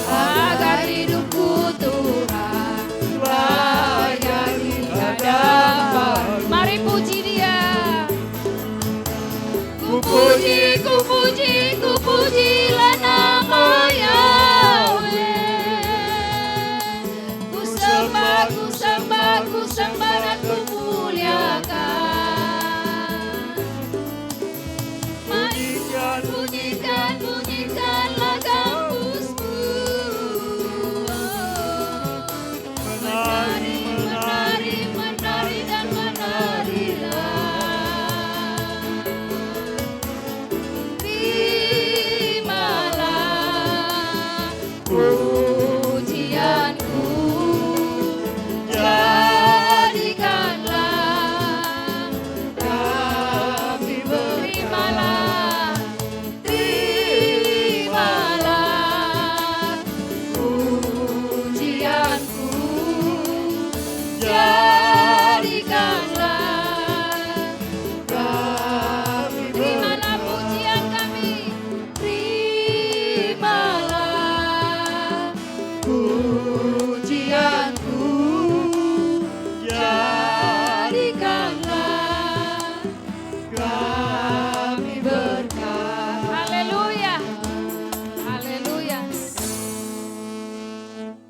Agar hidupku Tuhan layak di hadapan-Mu. Mari puji Dia. Ku pujilah nama Yahweh. Ku sembah dan ku muliakan. Mari bunyikanlah gambus-Mu. Menari dan menarilah. Terimalah pujianku, jadikanlah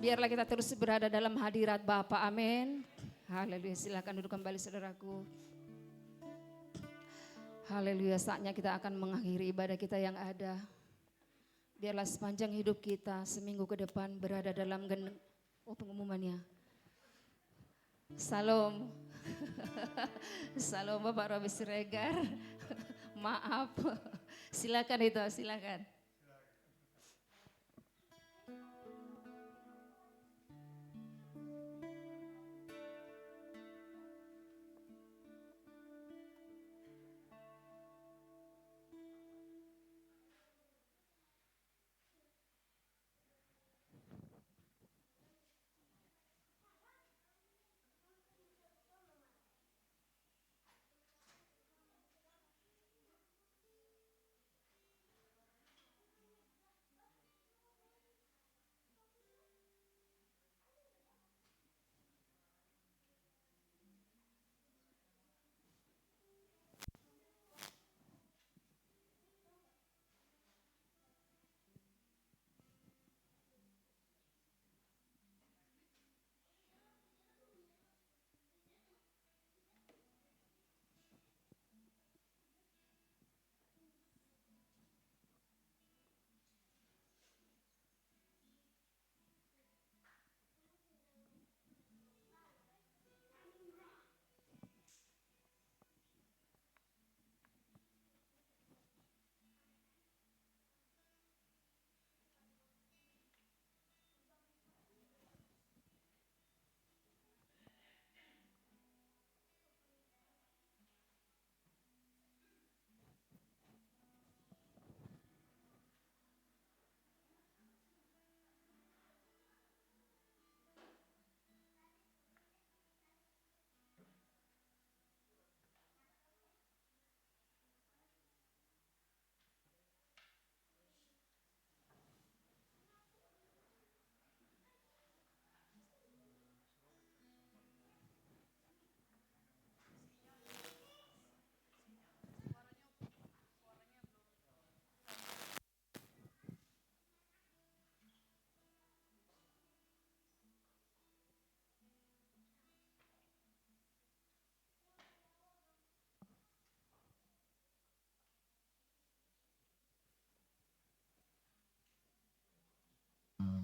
Biarlah kita terus berada dalam hadirat Bapa. Amin. Haleluya. Silakan duduk kembali saudaraku. Haleluya. Saatnya kita akan mengakhiri ibadah kita yang ada. Biarlah sepanjang hidup kita seminggu ke depan berada dalam pengumumannya. Salam. Salam Bapak Robi Siregar. Maaf. Silakan itu, silakan.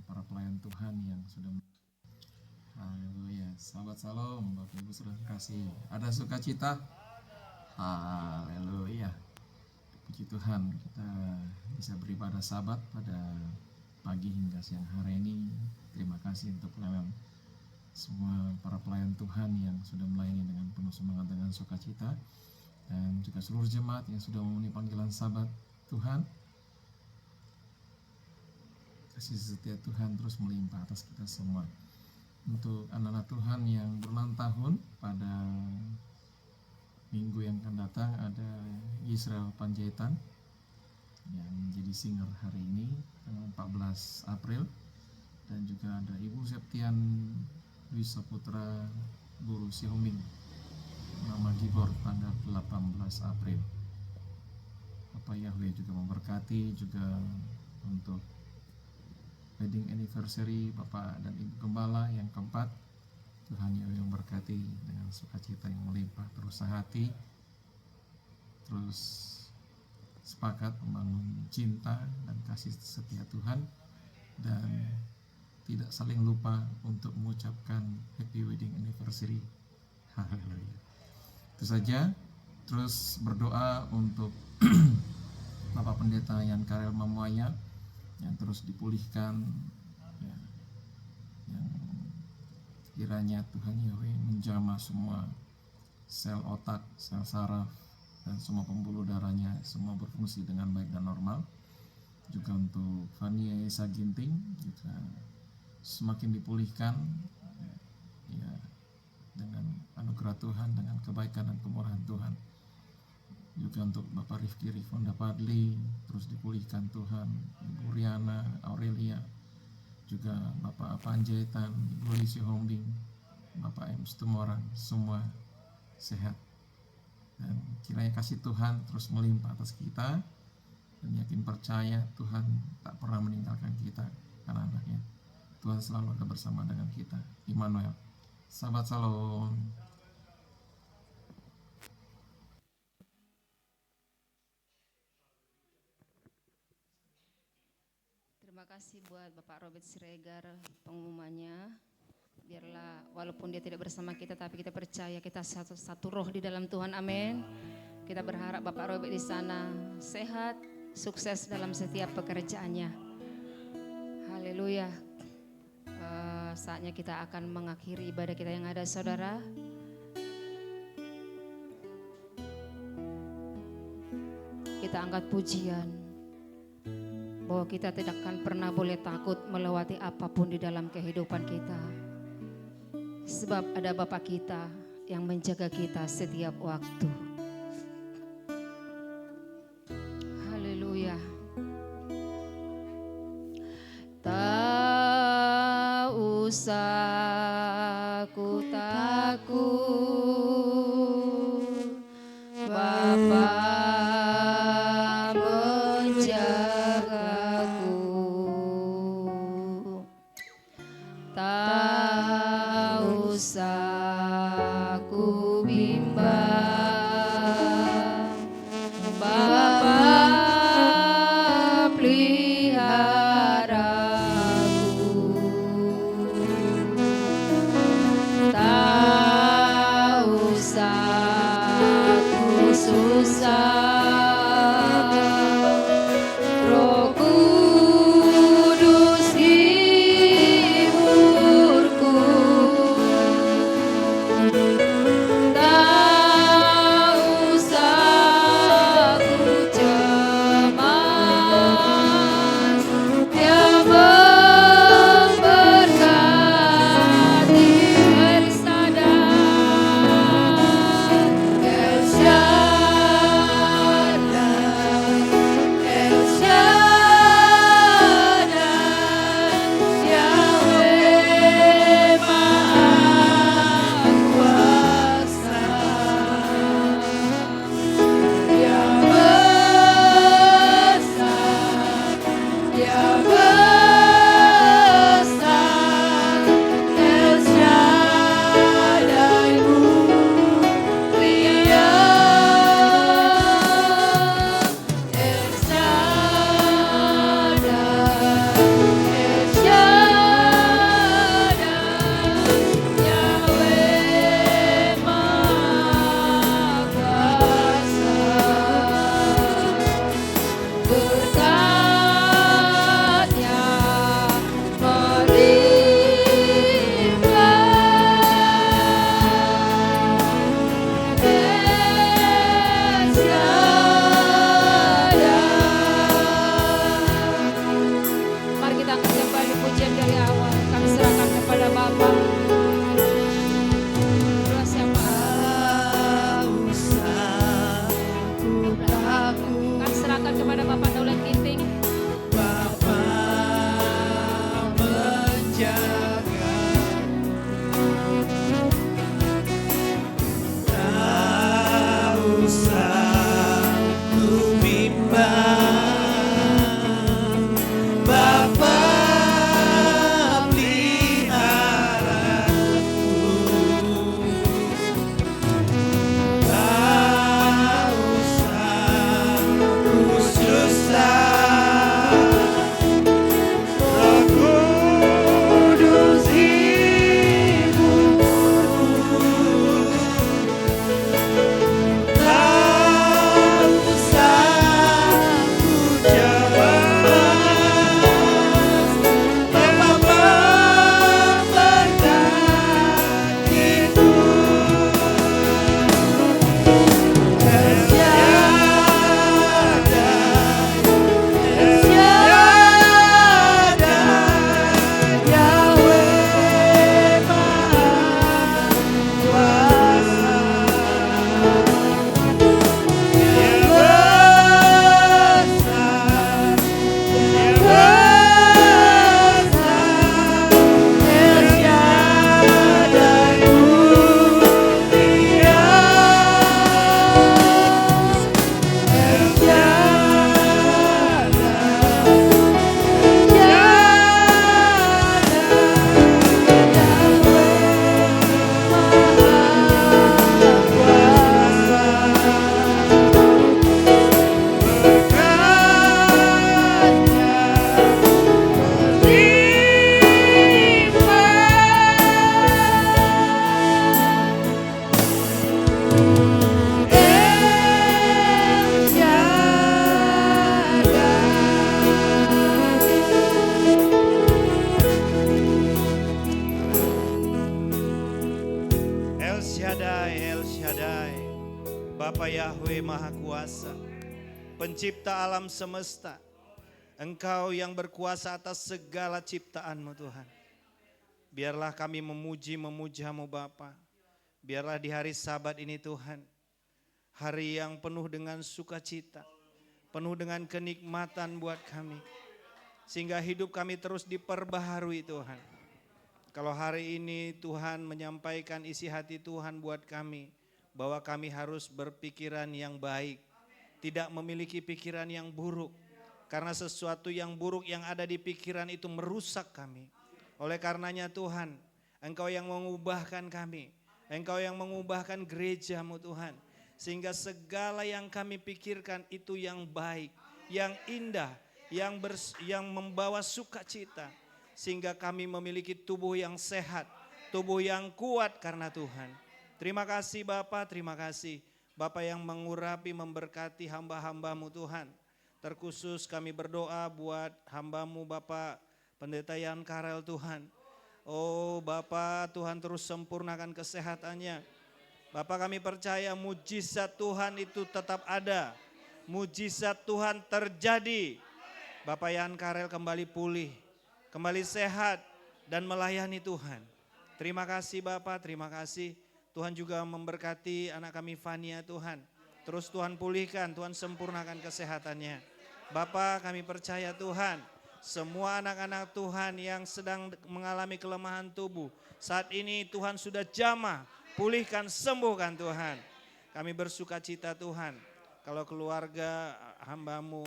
Para pelayan Tuhan yang sudah, haleluya, sahabat Salam, Bapak Ibu sudah kasih, ada sukacita, haleluya, puji Tuhan, kita bisa beribadah Sabat pada pagi hingga siang hari ini. Terima kasih untuk pelayan semua para pelayan Tuhan yang sudah melayani dengan penuh semangat dengan sukacita, dan juga seluruh jemaat yang sudah memenuhi panggilan Sabat Tuhan. Kasih setia Tuhan terus melimpah atas kita semua. Untuk anak-anak Tuhan yang berulang tahun pada minggu yang akan datang, ada Yisrael Panjaitan yang menjadi singer hari ini tanggal 14 April, dan juga ada Ibu Septian Dwi Saputra Guru Sihombing nama Gibor tanggal 18 April. Bapak Yahweh juga memberkati, juga untuk wedding anniversary Bapak dan Ibu Gembala yang keempat. Tuhan yang memberkati dengan sukacita yang melimpah, terus sehati, terus sepakat membangun cinta dan kasih setia Tuhan, dan tidak saling lupa untuk mengucapkan happy wedding anniversary. Haleluya. Itu saja. Terus berdoa untuk Bapak Pendeta Yan Karel Mamuaya yang terus dipulihkan, ya, yang kiranya Tuhan Yahweh menjamah semua sel otak, sel saraf, dan semua pembuluh darahnya semua berfungsi dengan baik dan normal. Juga untuk Fania Esa Ginting juga semakin dipulihkan, ya, dengan anugerah Tuhan, dengan kebaikan dan kemurahan Tuhan. Juga untuk Bapak Rifki Rifonda Padli terus dipulihkan Tuhan, Ibu Riana Aurelia, juga Bapak Panjaitan, Ibu Lisi Hombing, Bapak M. Stumorang, semua sehat, dan kiranya kasih Tuhan terus melimpah atas kita, dan yakin percaya Tuhan tak pernah meninggalkan kita, anak-anaknya. Tuhan selalu ada bersama dengan kita. Immanuel. Sahabat Shalom. Terima kasih buat Bapak Robert Siregar pengumumannya. Biarlah walaupun dia tidak bersama kita, tapi kita percaya kita satu roh di dalam Tuhan. Amin. Kita berharap Bapak Robert di sana sehat, sukses dalam setiap pekerjaannya. Haleluya. Saatnya kita akan mengakhiri ibadah kita yang ada, saudara. Kita angkat pujian bahwa kita tidak akan pernah boleh takut melewati apapun di dalam kehidupan kita. Sebab ada Bapa kita yang menjaga kita setiap waktu. Haleluya. Tak usah ku takut, Bapa menjagaku. Tak usah ku bimbang, Bapa peliharaku. Tak usah ku susah, Roh Kudus hiburku. Shaddai, El Shaddai, Bapa Yahweh Maha Kuasa, Pencipta alam semesta. Engkau yang berkuasa atas segala ciptaan-Mu Tuhan. Biarlah kami memuji-memuja-Mu Bapa. Biarlah di hari Sabat ini Tuhan, hari yang penuh dengan sukacita, penuh dengan kenikmatan buat kami. Sehingga hidup kami terus diperbaharui Tuhan. Kalau hari ini Tuhan menyampaikan isi hati Tuhan buat kami, bahwa kami harus berpikiran yang baik, tidak memiliki pikiran yang buruk. Karena sesuatu yang buruk yang ada di pikiran itu merusak kami. Oleh karenanya Tuhan, Engkau yang mengubahkan kami, Engkau yang mengubahkan gereja-Mu Tuhan. Sehingga segala yang kami pikirkan itu yang baik, yang indah, yang membawa sukacita. Sehingga kami memiliki tubuh yang sehat, tubuh yang kuat karena Tuhan. Terima kasih Bapa, terima kasih. Bapa yang mengurapi, memberkati hamba-hamba-Mu Tuhan. Terkhusus kami berdoa buat hamba-Mu Bapak Pendeta Yan Karel Tuhan. Oh Bapa, Tuhan terus sempurnakan kesehatannya. Bapak kami percaya mujizat Tuhan itu tetap ada. Mujizat Tuhan terjadi. Bapak Yan Karel kembali pulih, kembali sehat dan melayani Tuhan. Terima kasih Bapak, terima kasih. Tuhan juga memberkati anak kami Fania Tuhan. Terus Tuhan pulihkan, Tuhan sempurnakan kesehatannya. Bapak kami percaya Tuhan, semua anak-anak Tuhan yang sedang mengalami kelemahan tubuh, saat ini Tuhan sudah jamah, pulihkan, sembuhkan Tuhan. Kami bersuka cita Tuhan, kalau keluarga hamba-Mu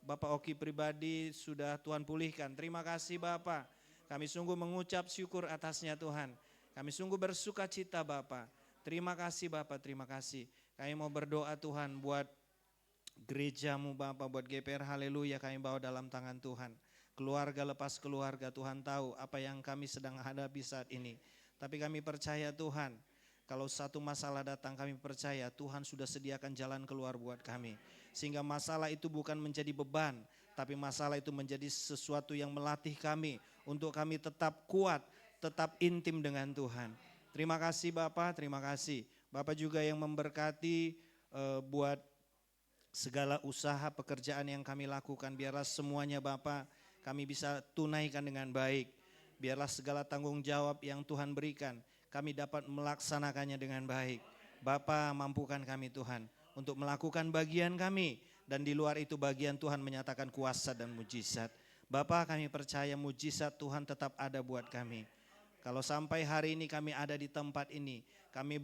Bapak Oki pribadi sudah Tuhan pulihkan. Terima kasih Bapak, kami sungguh mengucap syukur atasnya Tuhan. Kami sungguh bersuka cita Bapak. Terima kasih Bapak, terima kasih. Kami mau berdoa Tuhan buat gereja-Mu Bapak, buat GPR Haleluya kami bawa dalam tangan Tuhan. Keluarga lepas keluarga, Tuhan tahu apa yang kami sedang hadapi saat ini. Tapi kami percaya Tuhan, kalau satu masalah datang kami percaya Tuhan sudah sediakan jalan keluar buat kami. Sehingga masalah itu bukan menjadi beban, tapi masalah itu menjadi sesuatu yang melatih kami untuk kami tetap kuat, tetap intim dengan Tuhan. Terima kasih Bapak, terima kasih. Bapak juga yang memberkati buat segala usaha pekerjaan yang kami lakukan. Biarlah semuanya Bapak kami bisa tunaikan dengan baik. Biarlah segala tanggung jawab yang Tuhan berikan kami dapat melaksanakannya dengan baik. Bapa mampukan kami Tuhan untuk melakukan bagian kami. Dan di luar itu bagian Tuhan menyatakan kuasa dan mujizat. Bapa kami percaya mujizat Tuhan tetap ada buat kami. Kalau sampai hari ini kami ada di tempat ini, kami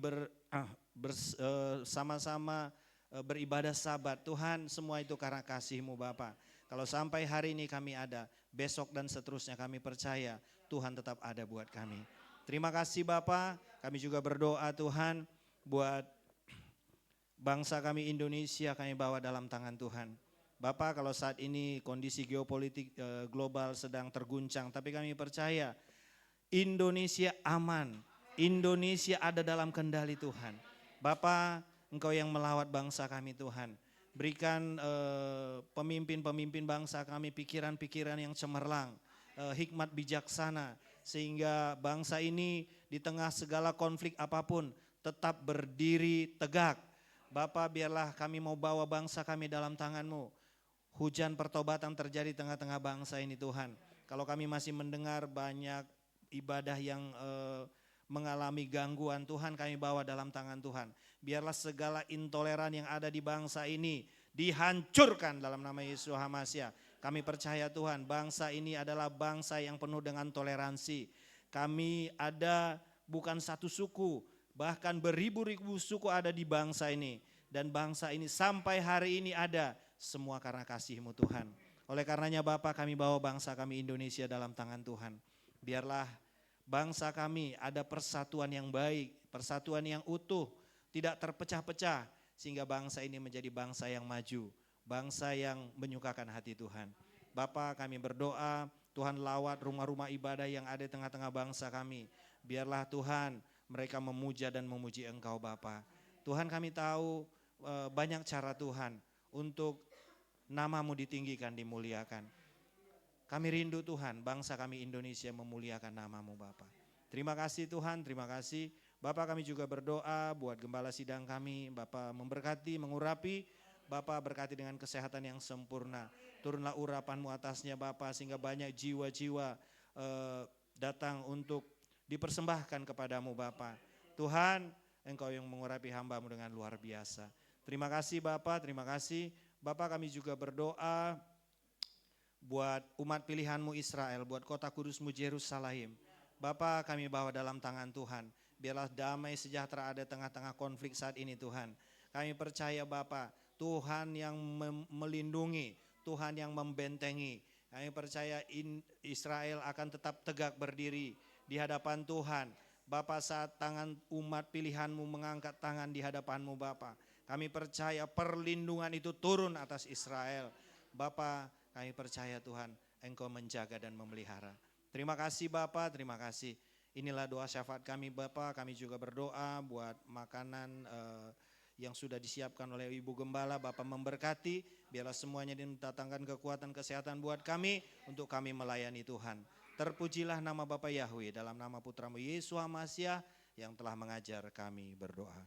bersama-sama beribadah Sabat. Tuhan semua itu karena kasih-Mu Bapa. Kalau sampai hari ini kami ada, besok dan seterusnya kami percaya Tuhan tetap ada buat kami. Terima kasih Bapa, kami juga berdoa Tuhan buat bangsa kami Indonesia kami bawa dalam tangan Tuhan. Bapa kalau saat ini kondisi geopolitik global sedang terguncang, tapi kami percaya Indonesia aman, Indonesia ada dalam kendali Tuhan. Bapa Engkau yang melawat bangsa kami Tuhan. Berikan pemimpin-pemimpin bangsa kami pikiran-pikiran yang cemerlang, hikmat bijaksana. Sehingga bangsa ini di tengah segala konflik apapun tetap berdiri tegak. Bapa biarlah kami mau bawa bangsa kami dalam tangan-Mu. Hujan pertobatan terjadi di tengah-tengah bangsa ini Tuhan. Kalau kami masih mendengar banyak ibadah yang mengalami gangguan, Tuhan kami bawa dalam tangan Tuhan. Biarlah segala intoleran yang ada di bangsa ini dihancurkan dalam nama Yesus Hamasiah. Kami percaya Tuhan bangsa ini adalah bangsa yang penuh dengan toleransi. Kami ada bukan satu suku, bahkan beribu-ribu suku ada di bangsa ini. Dan bangsa ini sampai hari ini ada semua karena kasih-Mu Tuhan. Oleh karenanya Bapa kami bawa bangsa kami Indonesia dalam tangan Tuhan. Biarlah bangsa kami ada persatuan yang baik, persatuan yang utuh, tidak terpecah-pecah. Sehingga bangsa ini menjadi bangsa yang maju, bangsa yang menyukakan hati Tuhan. Bapa kami berdoa, Tuhan lawat rumah-rumah ibadah yang ada di tengah-tengah bangsa kami. Biarlah Tuhan mereka memuja dan memuji Engkau Bapa. Tuhan kami tahu banyak cara Tuhan untuk nama-Mu ditinggikan, dimuliakan. Kami rindu Tuhan, bangsa kami Indonesia memuliakan nama-Mu Bapa. Terima kasih Tuhan, terima kasih Bapak, kami juga berdoa buat gembala sidang kami, Bapak memberkati, mengurapi, Bapak berkati dengan kesehatan yang sempurna. Turunlah urapan-Mu atasnya Bapak, sehingga banyak jiwa-jiwa datang untuk dipersembahkan kepadamu Bapak. Tuhan, Engkau yang mengurapi hamba-Mu dengan luar biasa. Terima kasih Bapak, terima kasih. Bapak, kami juga berdoa buat umat pilihan-Mu Israel, buat kota kudus-Mu Yerusalem. Bapak, kami bawa dalam tangan Tuhan. Biarlah damai sejahtera ada tengah-tengah konflik saat ini Tuhan. Kami percaya Bapak, Tuhan yang melindungi, Tuhan yang membentengi. Kami percaya Israel akan tetap tegak berdiri di hadapan Tuhan. Bapak, saat tangan umat pilihan-Mu mengangkat tangan di hadapan-Mu Bapak, kami percaya perlindungan itu turun atas Israel. Bapak, kami percaya Tuhan, Engkau menjaga dan memelihara. Terima kasih Bapak, terima kasih. Inilah doa syafaat kami Bapak, kami juga berdoa buat makanan yang sudah disiapkan oleh Ibu Gembala, Bapak memberkati, biarlah semuanya mendatangkan kekuatan kesehatan buat kami, untuk kami melayani Tuhan. Terpujilah nama Bapa Yahweh, dalam nama Putra-Mu Yesus Hamasyah yang telah mengajar kami berdoa.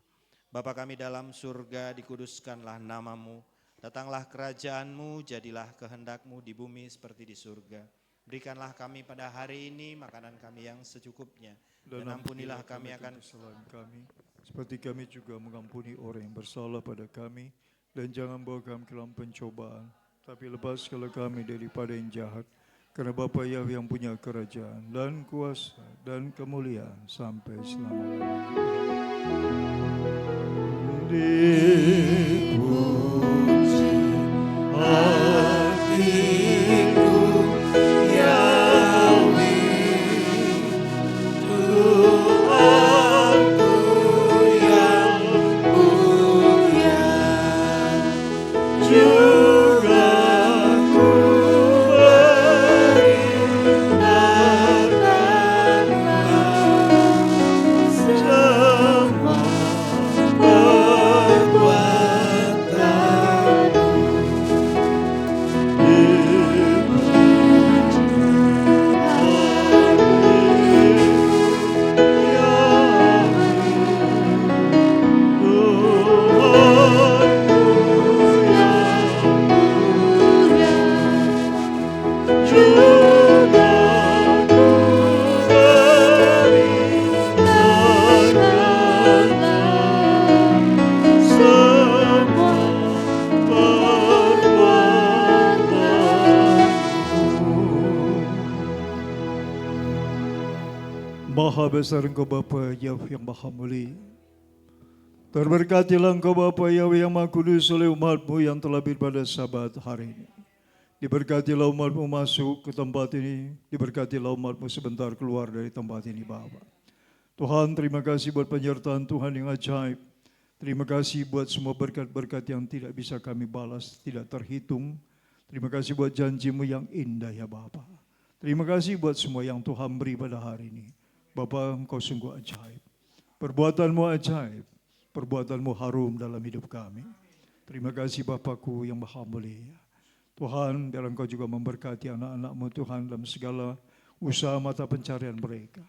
Bapa kami dalam surga, dikuduskanlah nama-Mu, datanglah kerajaan-Mu, jadilah kehendak-Mu di bumi seperti di surga. Berikanlah kami pada hari ini makanan kami yang secukupnya, dan ampunilah kami akan kesalahan kami, seperti kami juga mengampuni orang yang bersalah pada kami, dan jangan bawa kami ke dalam pencobaan, tapi lepaskanlah kami daripada yang jahat, karena Bapa Yahweh yang punya kerajaan dan kuasa dan kemuliaan sampai selama-lamanya. Dipuji hatiku Maha besar Engkau Bapa Yahweh yang Maha Mulia. Terberkatilah Engkau Bapa Yahweh yang Maha Kudus oleh umat-Mu yang telah pada Sabat hari ini. Diberkatilah umat-Mu masuk ke tempat ini, diberkatilah umat-Mu sebentar keluar dari tempat ini Bapa. Tuhan, terima kasih buat penyertaan Tuhan yang ajaib. Terima kasih buat semua berkat-berkat yang tidak bisa kami balas, tidak terhitung. Terima kasih buat janji-Mu yang indah ya Bapa. Terima kasih buat semua yang Tuhan beri pada hari ini. Bapa, Engkau sungguh ajaib. Perbuatan-Mu ajaib. Perbuatan-Mu harum dalam hidup kami. Terima kasih Bapakku yang Maha Mulia. Tuhan, biar Engkau juga memberkati anak-anak-Mu Tuhan dalam segala usaha mata pencarian mereka.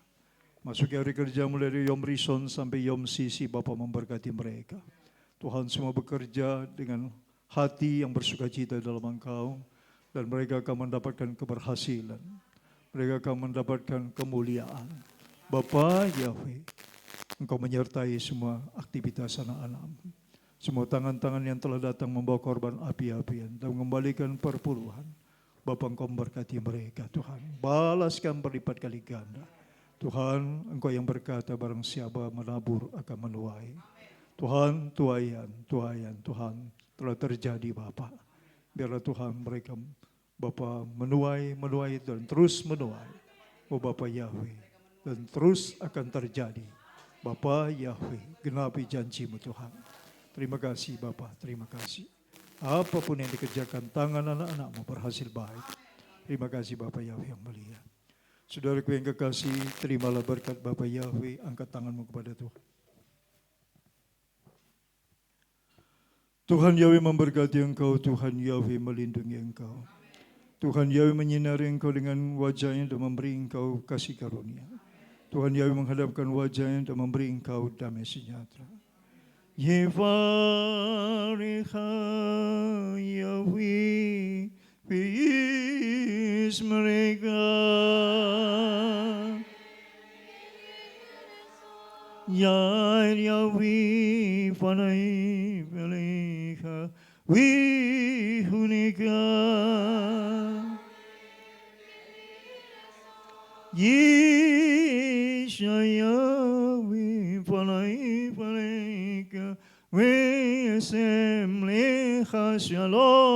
Masuk hari kerja mulai dari Yom Rison sampai Yom Sisi, Bapa memberkati mereka. Tuhan, semua bekerja dengan hati yang bersukacita dalam Engkau, dan mereka akan mendapatkan keberhasilan. Mereka akan mendapatkan kemuliaan. Bapa Yahweh, Engkau menyertai semua aktivitas anak-anak-Mu. Semua tangan-tangan yang telah datang membawa korban api-apian dan mengembalikan perpuluhan. Bapa, Engkau memberkati mereka Tuhan. Balaskan berlipat kali ganda. Tuhan, Engkau yang berkata barang siapa menabur akan menuai. Tuhan, tuaian Tuhan telah terjadi Bapa. Biarlah Tuhan mereka Bapa menuai dan terus menuai. Oh Bapa Yahweh, dan terus akan terjadi. Bapa Yahweh, genapi janji-Mu Tuhan. Terima kasih Bapa, terima kasih. Apapun yang dikerjakan tangan anak-anak-Mu berhasil baik. Terima kasih Bapa Yahweh yang mulia. Saudaraku yang kekasih, terimalah berkat Bapa Yahweh, angkat tanganmu kepada Tuhan. Tuhan Yahweh memberkati engkau, Tuhan Yahweh melindungi engkau. Tuhan Yahweh menyinari engkau dengan wajah-Nya dan memberi engkau kasih karunia. Tuhan Yahweh menghadapkan wajahnya dan memberi engkau damai sejahtera. Yevarecha Yahweh peace mereka. Yair Yahweh panai peleka wihunika. Yeshaya panai peleka Vesem lecha shalom.